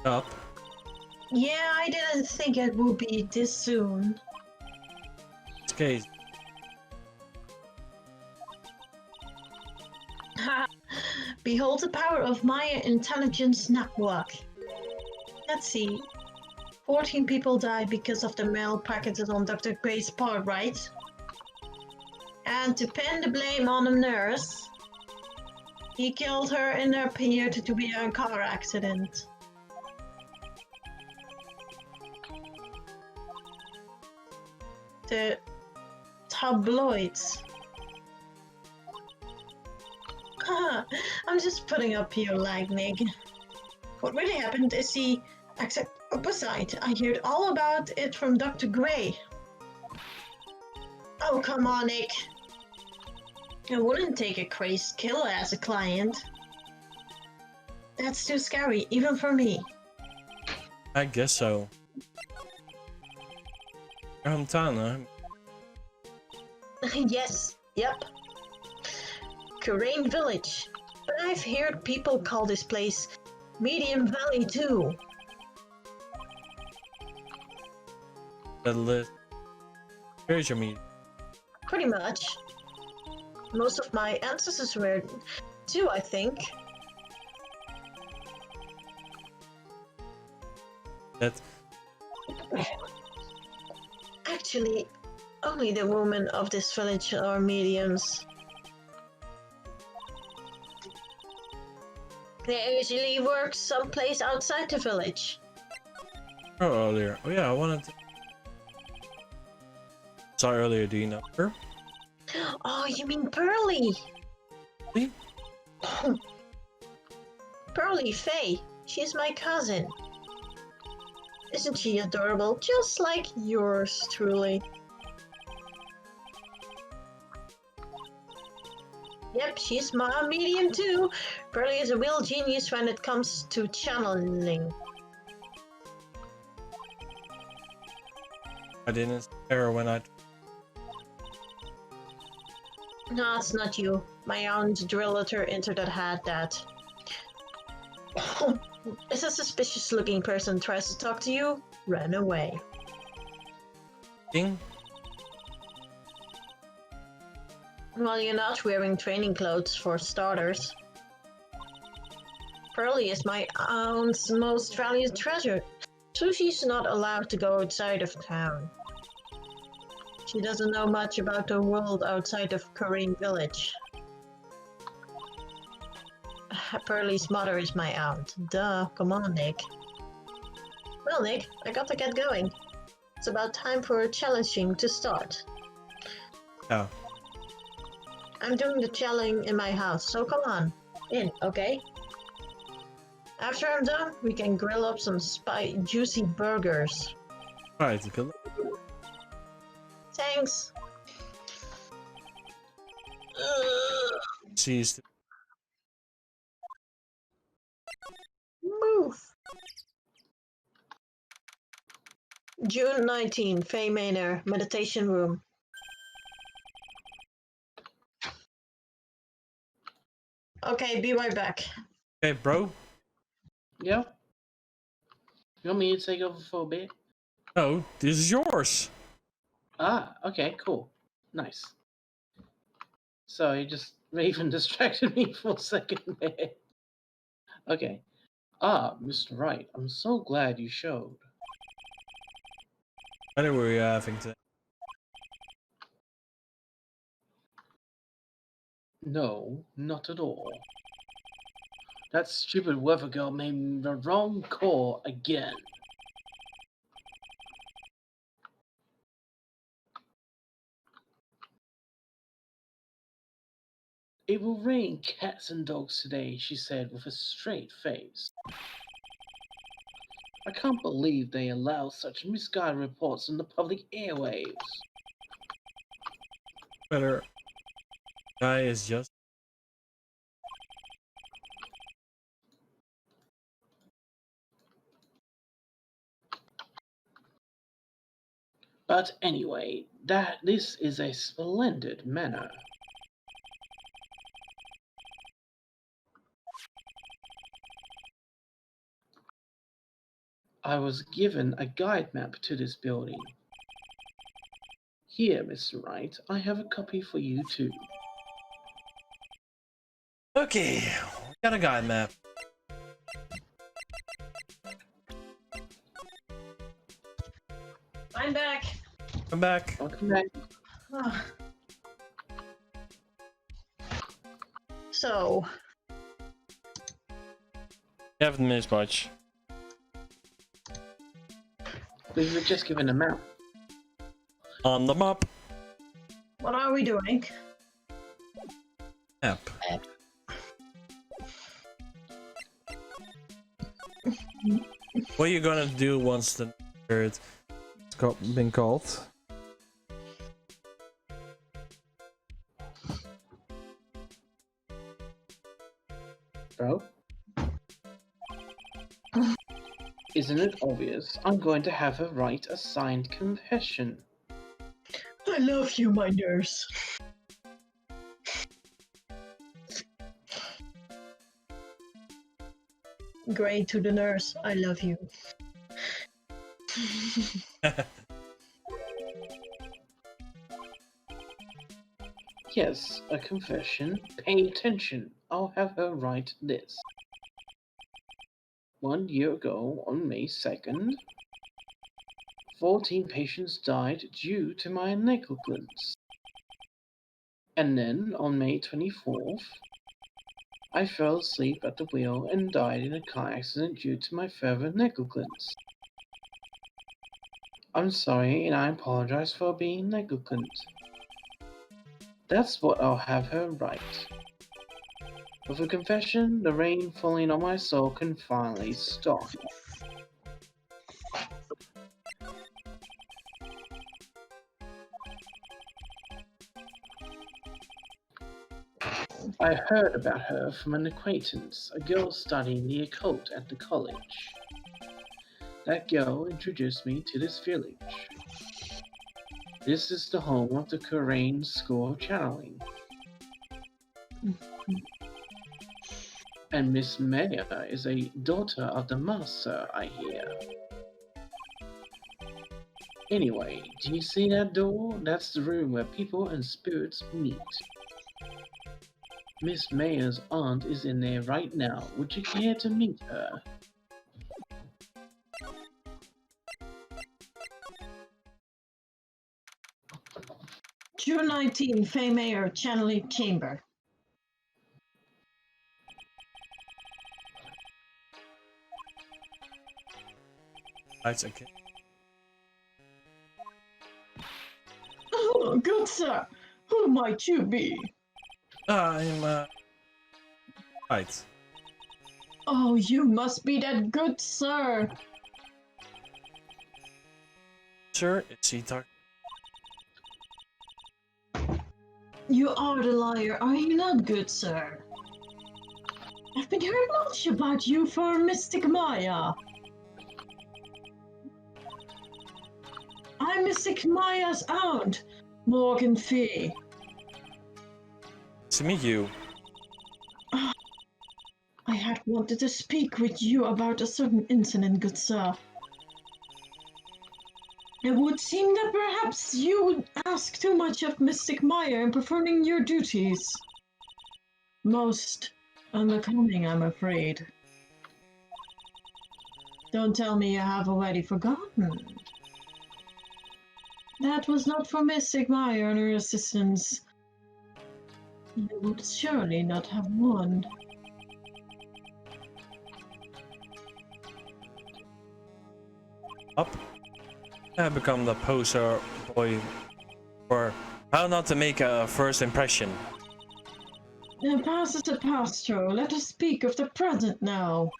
up. Yeah, I didn't think it would be this soon. This case. Behold the power of Maya intelligence network. Let's see. 14 people died because of the mail packages on Dr. Gray's part, right? And to pin the blame on the nurse, he killed her in her appeared to be a car accident. The tabloids. Haha, I'm just putting up your lag, Nick. What really happened is he... Besides, I heard all about it from Dr. Gray. Oh, come on, Nick. I wouldn't take a crazed killer as a client. That's too scary, even for me. I guess so. Your hometown, Yes, yep. Karain Village. But I've heard people call this place Medium Valley too. The list. Here's your meat. Pretty much. Most of my ancestors were too, I think. That Actually, only the women of this village are mediums. They usually work someplace outside the village. earlier. Oh yeah, I wanted to. Saw earlier. Do you know her? Oh, you mean Pearly? Me? Pearly Faye. She's my cousin. Isn't she adorable? Just like yours truly. Yep, she's my medium too. Pearly is a real genius when it comes to channeling. I didn't see her when I. No, it's not you. My aunt drilled her into that had that. If a suspicious looking person tries to talk to you, run away. Ding. Well, you're not wearing training clothes for starters. Pearly is my aunt's most valued treasure, so she's not allowed to go outside of town. She doesn't know much about the world outside of Karain Village. Pearly's mother is my aunt. Duh, come on, Nick. Well, Nick, I got to get going. It's about time for challenging to start. Oh. I'm doing the challenge in my house, so come on. In, okay? After I'm done, we can grill up some juicy burgers. Alright, good. Thanks. She's. Move. June 19, Faye Manor, meditation room. Okay, be right back. Okay, bro. Yeah? You want me to take over for a bit? No, this is yours. Ah, okay, cool. Nice. Sorry, just Raven distracted me for a second there. Okay. Ah, Mr. Wright, I'm so glad you showed. I know where you're having to. No, not at all. That stupid weather girl made the wrong call again. It will rain cats and dogs today, she said with a straight face. I can't believe they allow such misguided reports in the public airwaves. Better. Guy is just. But anyway, this is a splendid manor. I was given a guide map to this building. Here, Mr. Wright, I have a copy for you too. Okay, we got a guide map. I'm back. Come back. Welcome back. So, You haven't missed much. We were just given a map. On the map. What are we doing? App. What are you gonna do once the it's been called? Bro? Isn't it obvious? I'm going to have her write a signed confession. I love you, my nurse. Grade to the nurse, I love you. Yes, a confession. Pay attention. I'll have her write this. 1 year ago, on May 2nd, 14 patients died due to my negligence. And then, on May 24th, I fell asleep at the wheel and died in a car accident due to my further negligence. I'm sorry, and I apologize for being negligent. That's what I'll have her write. With a confession, the rain falling on my soul can finally stop. I heard about her from an acquaintance, a girl studying the occult at the college. That girl introduced me to this village. This is the home of the Korean School of Channeling. And Miss Maya is a daughter of the master, I hear. Anyway, do you see that door? That's the room where people and spirits meet. Miss Maya's aunt is in there right now. Would you care to meet her? June 19, Fay Mayor, Channeling Chamber. Right, okay. Oh, good sir. Who might you be? I'm right. Oh, you must be that good sir. Sir, it's he talk. You are the liar, are you not, good sir? I've been hearing much about you for Mystic Maya. I'm Mystic Maya's aunt, Morgan Fee. To meet you. I had wanted to speak with you about a certain incident, good sir. It would seem that perhaps you would ask too much of Mystic Maya in performing your duties. Most unbecoming, I'm afraid. Don't tell me you have already forgotten. That was not for Mystic Maya and her assistants. You would surely not have won. Up. I have become the poster boy for how not to make a first impression. The past is the past, Joe. Let us speak of the present now.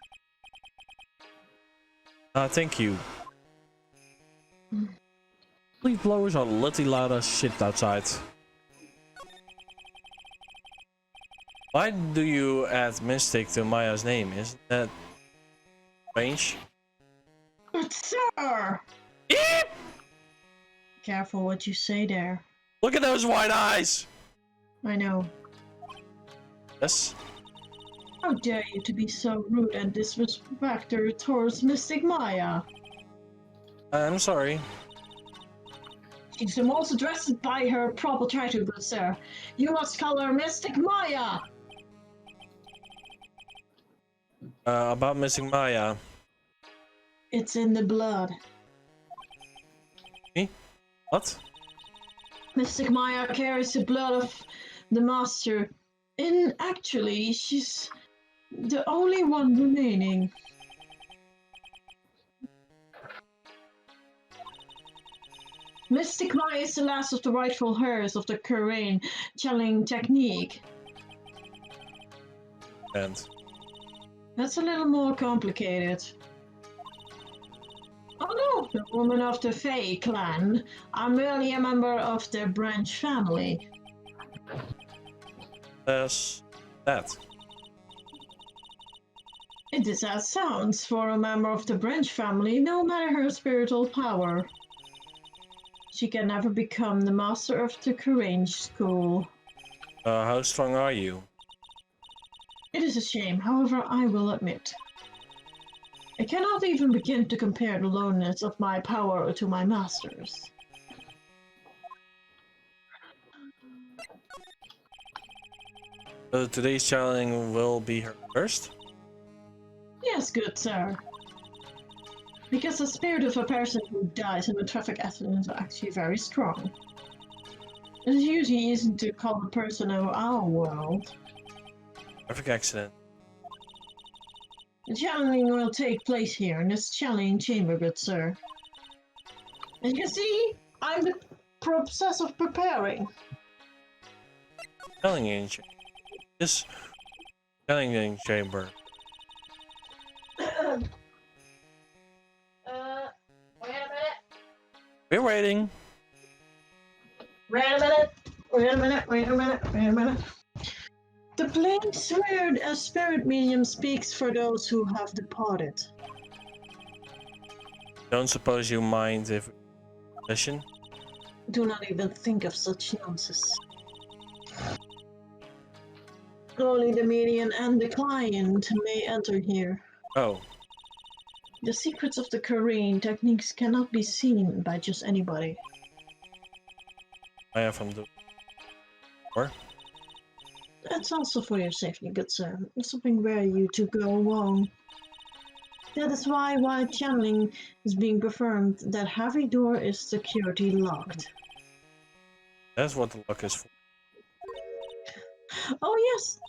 Thank you. Leaf blowers are little loud as shit outside. Why do you add Mystic to Maya's name? Isn't that strange? But sir! Eep! Careful what you say there. Look at those white eyes! I know. Yes? How dare you to be so rude and disrespectful towards Mystic Maya? I'm sorry. She's the most addressed by her proper title, good sir. You must call her Mystic Maya! About missing Maya. It's in the blood. Me? What? Mystic Maya carries the blood of the master. And actually, she's the only one remaining. Mystic Maya is the last of the rightful heirs of the Kurain channeling technique. And That's a little more complicated. Oh no, the woman of the Fae clan. I'm merely a member of their branch family. that's that. It is as sounds for a member of the branch family, no matter her spiritual power. She can never become the master of the Kurain school. How strong are you? It is a shame, however, I will admit. I cannot even begin to compare the loneliness of my power to my master's. So today's challenge will be her first? Yes, good sir. Because the spirit of a person who dies in a traffic accident is actually very strong. It is usually easy to call a person of our world. Traffic accident. The channeling will take place here in this channeling chamber, good sir. As you can see, I'm in the process of preparing. Challenging. This challenging chamber. Wait a minute. We're waiting. Wait a minute. Wait a minute. Wait a minute. Wait a minute. The place where a spirit medium speaks for those who have departed. Don't suppose you mind if we listen? Do not even think of such nonsense. Only the medium and the client may enter here. Oh, The secrets of the Korean techniques cannot be seen by just anybody. I am from the or That's also for your safety, good sir. There's something where you to go wrong. That is why while channeling is being performed, that heavy door is security locked. that's what the lock is for. Oh yes!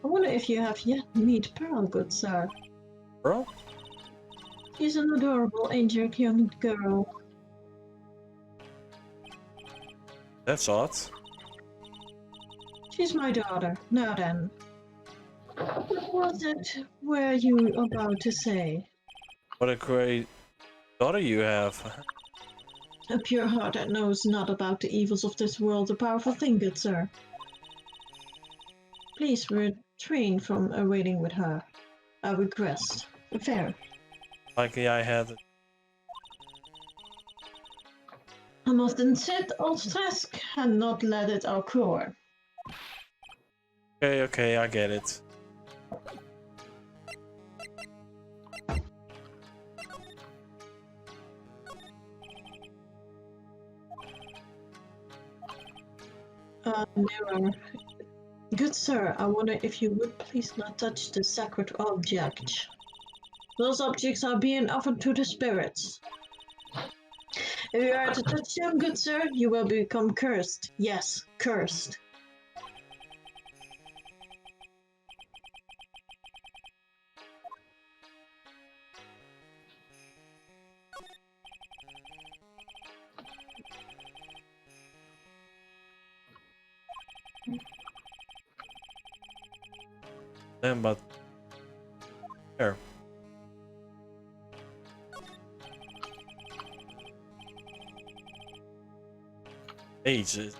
I wonder if you have yet met Pearl, good sir. Pearl? She's an adorable angel young girl. That's odd. She's my daughter. Now then. What was it were you about to say? What a great daughter you have. A pure heart that knows not about the evils of this world, a powerful thing, good sir. Please refrain from awaiting with her. I request. Fair. Likely I had it. I must insist on task and not let it occur. Okay, I get it. Mirror. Good sir, I wonder if you would please not touch the sacred object. Those objects are being offered to the spirits. If you are to touch them, good sir, you will become cursed. Yes, cursed. Then, but there. Ages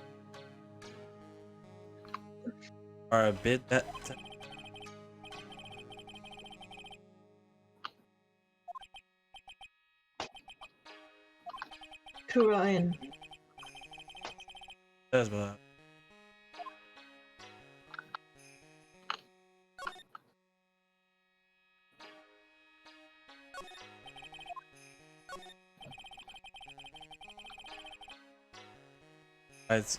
are a bit that. Kurain. That's bad. Right.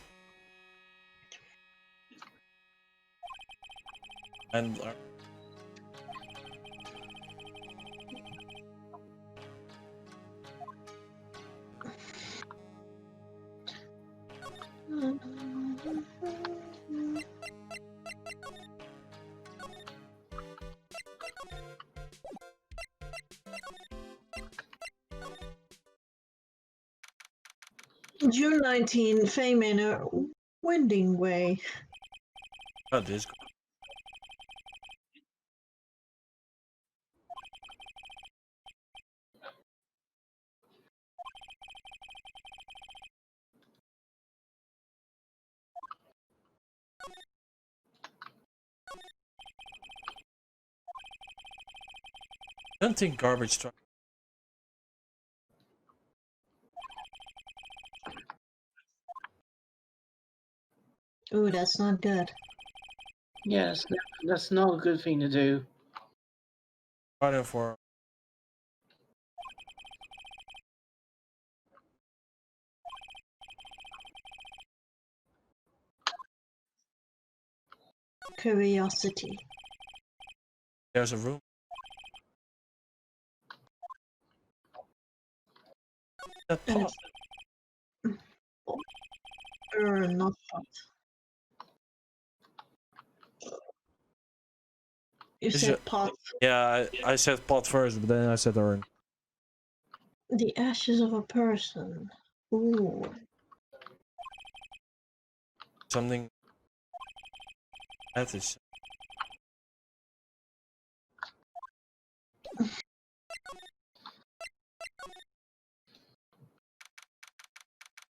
And June 19, Fay Manor, Winding Way. Oh, this. I don't think garbage truck. Ooh, that's not good. Yes, that's not a good thing to do. Running for. Curiosity. There's a room. That And pot. not pot. You Is said it- pot. Yeah, I said pot first, but then I said urn. The ashes of a person. Ooh. Something. That is.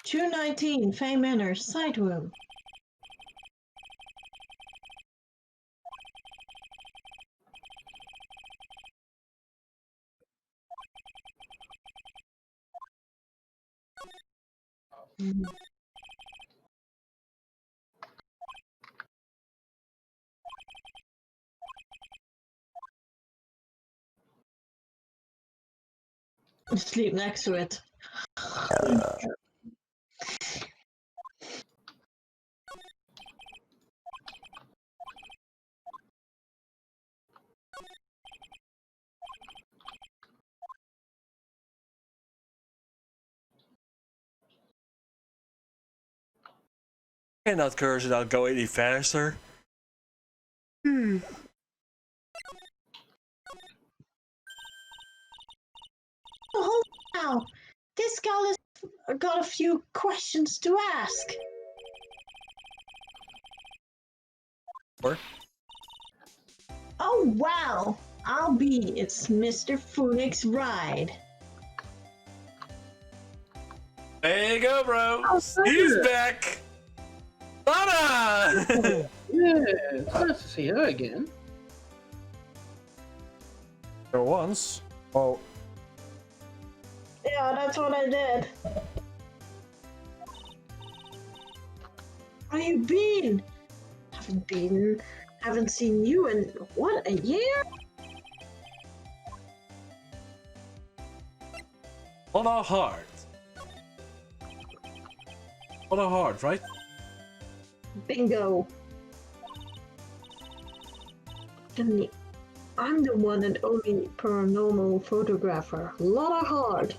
June 19, Fay Manor, side room. Mm. Sleep next to it. Cannot curse without go any faster. Oh, now, this gal has got a few questions to ask. Or? Oh, wow. I'll be. It's Mr. Phoenix Ride. There you go, bro. Oh, He's good. back. Lana! Yeah, it's nice to see her again. For once. Oh, Yeah, that's what I did. How you been? Haven't seen you in what, a year? what a heart. What a heart, right? Bingo. I'm the one and only paranormal photographer. Lot of hard.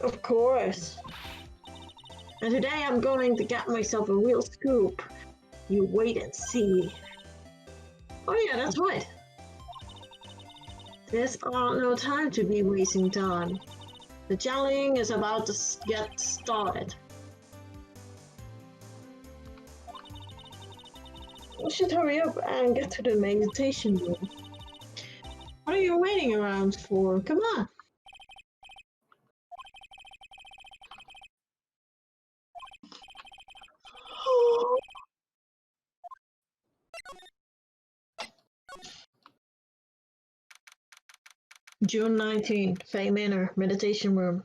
Of course. And today I'm going to get myself a real scoop. You wait and see. Oh yeah, that's right. There's no time to be wasting time. The challenge is about to get started. We should hurry up and get to the meditation room. What are you waiting around for? Come on. June 19th, Fay Manor, meditation room.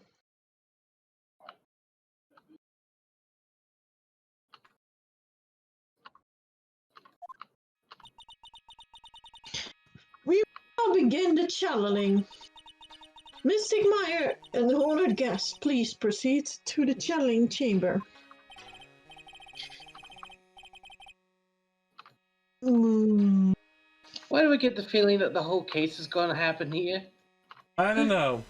We will begin the channeling. Mystic Meyer and the honored guests, please proceed to the channeling chamber. Why do we get the feeling that the whole case is going to happen here? I don't know.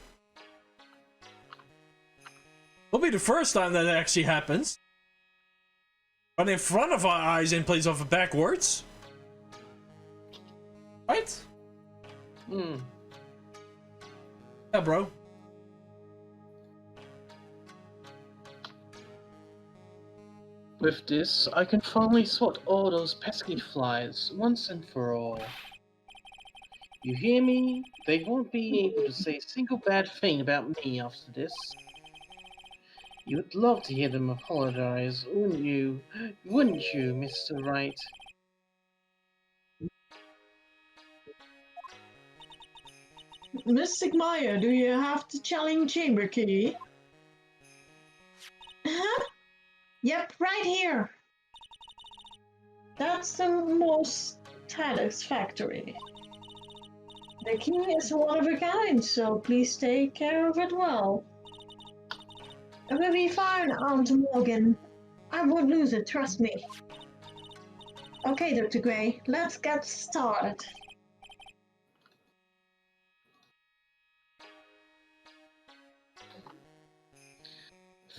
Will be the first time that actually happens. But in front of our eyes in place of backwards. Right? Hmm. Yeah, bro. With this, I can finally swat all those pesky flies once and for all. You hear me? They won't be able to say a single bad thing about me after this. You would love to hear them apologize, wouldn't you? Wouldn't you, Mr. Wright? Miss Sigmaya, do you have the challenge chamber key? Huh? Yep, right here. That's the most satisfactory. The key is one of a kind, so please take care of it well. It will be fine, Aunt Morgan. I won't lose it, trust me. Okay, Dr. Gray, let's get started.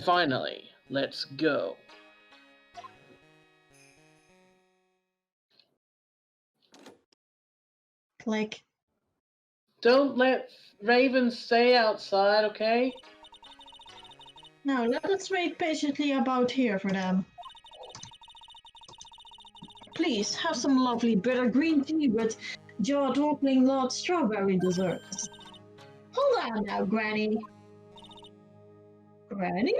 Finally, let's go. Click. Don't let Raven stay outside, okay? Now let us wait patiently about here for them. Please have some lovely bitter green tea with jaw-dropping Lord Strawberry desserts. Hold on now, Granny. Granny?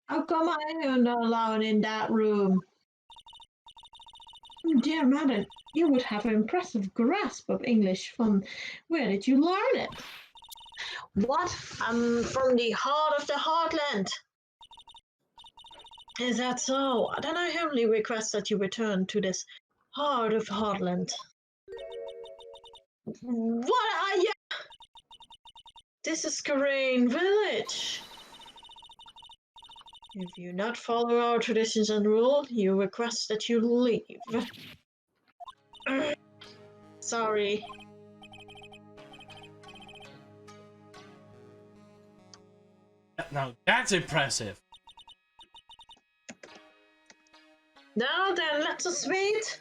How come I am not allowed in that room? Dear madam, you would have an impressive grasp of English. From where did you learn it? What? I'm from the heart of the heartland. Is that so? Then I humbly request that you return to this heart of heartland. What are you? This is Karain village. If you not follow our traditions and rule, you request that you leave. Sorry. Now that's impressive. Now then, let us wait.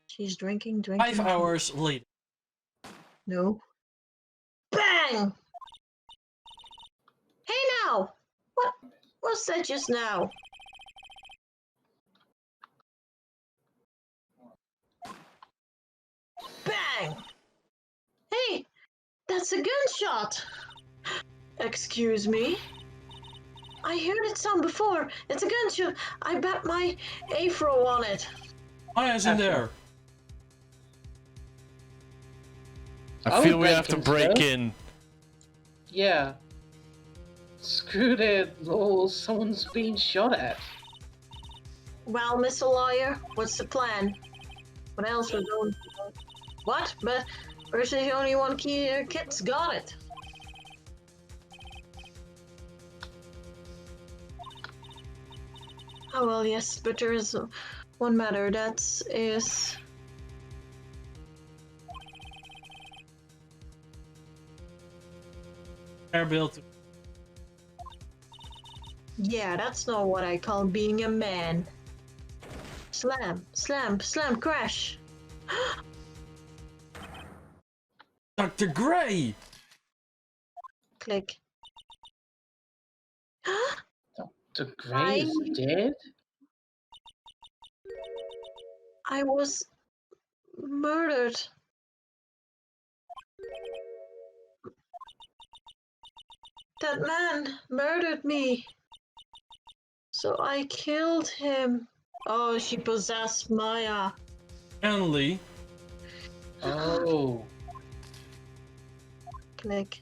She's drinking. 5 hours later. No. Bang! Hey now! What was that just now? Bang! Hey, that's a gunshot! Excuse me? I heard it sound before. It's a gunshot. I bet my afro on it. Maya's in there. I feel we have to break in. Yeah. Screw that, lol, someone's being shot at. Well, Mr. Lawyer, what's the plan? What else we're doing? What? But there's only one kid's got it. Oh well, yes, but there is one matter that is. Airbuilt. Yeah, that's not what I call being a man. Slam, slam, slam, crash. Dr. Gray! Click. The Grey is dead? I was murdered. That man murdered me. So I killed him. Oh, she possessed Maya. Finally. Oh. Click.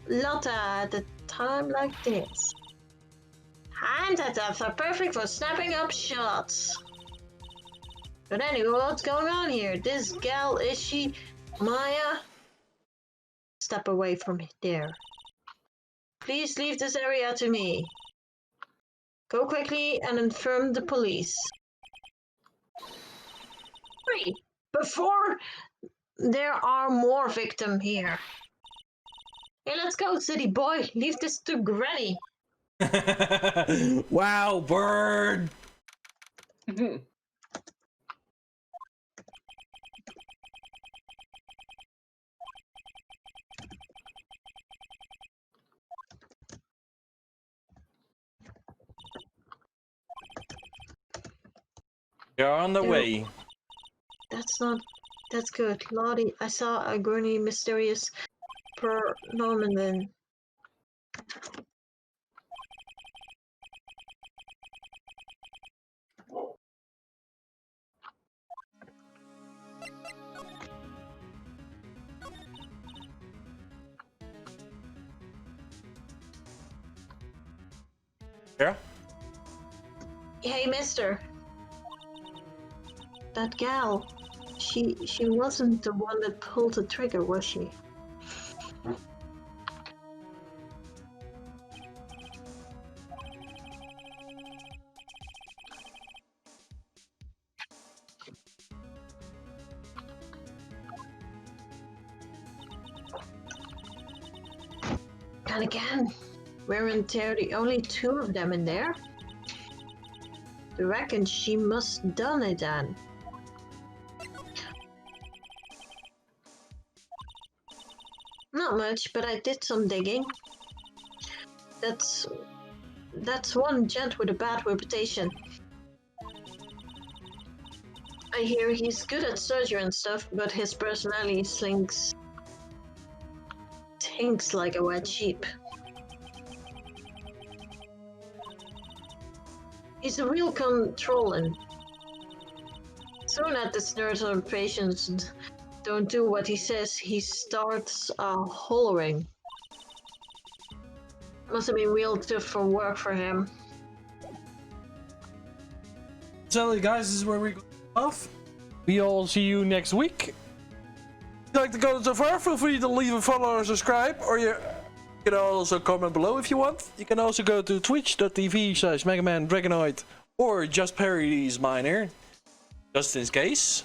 Lotta, at a time like this. Hand attacks are perfect for snapping up shots. But anyway, what's going on here? This gal, is she Maya? Step away from there. Please leave this area to me. Go quickly and inform the police. Wait, before there are more victims here. Hey, let's go, city boy. Leave this to Granny. Wow, bird! You're on the Yeah. way. That's good. Lottie, I saw a gurney mysterious phenomenon. Yeah? Hey, mister. That gal, she wasn't the one that pulled the trigger, was she? And again, weren't there the only two of them in there? I reckon she must done it then. Not much, but I did some digging. That's one gent with a bad reputation. I hear he's good at surgery and stuff, but his personality stinks like a wet sheep. He's a real controlling. Soon as this nurse or patients don't do what he says, he starts hollering. Must have been real tough for work for him. So, guys, this is where we go off. We all see you next week. If you'd like to go so far, feel free to leave a follow or subscribe, or you can also comment below if you want. You can also go to twitch.tv/MegaDragonoid or Just Parodies Minor, just in case.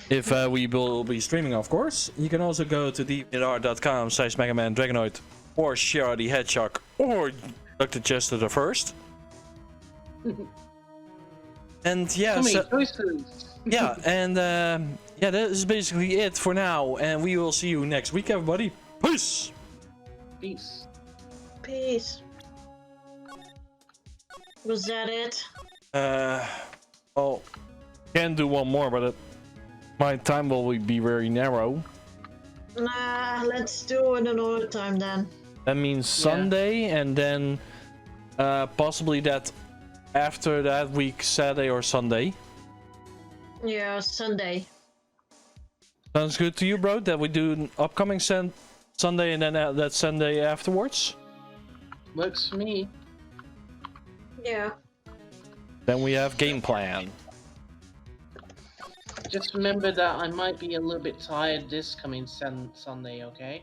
If we will be streaming, of course. You can also go to dvr.com/MegaDragonoid or Shara the Hedgehog or Dr. Chester the First. And yeah, So many so, choices. yeah, and yeah, that is basically it for now. And we will see you next week, everybody. Peace! Peace. Peace. Was that it? Well, can do one more, but my time will be very narrow. Nah, let's do it another time then. That means Sunday, and then possibly that after that week, Saturday or Sunday. Yeah, Sunday. Sounds good to you, bro? That we do an upcoming Sunday and then that Sunday afterwards? Works for me. Yeah. Then we have game plan. Just remember that I might be a little bit tired this coming Sunday, okay?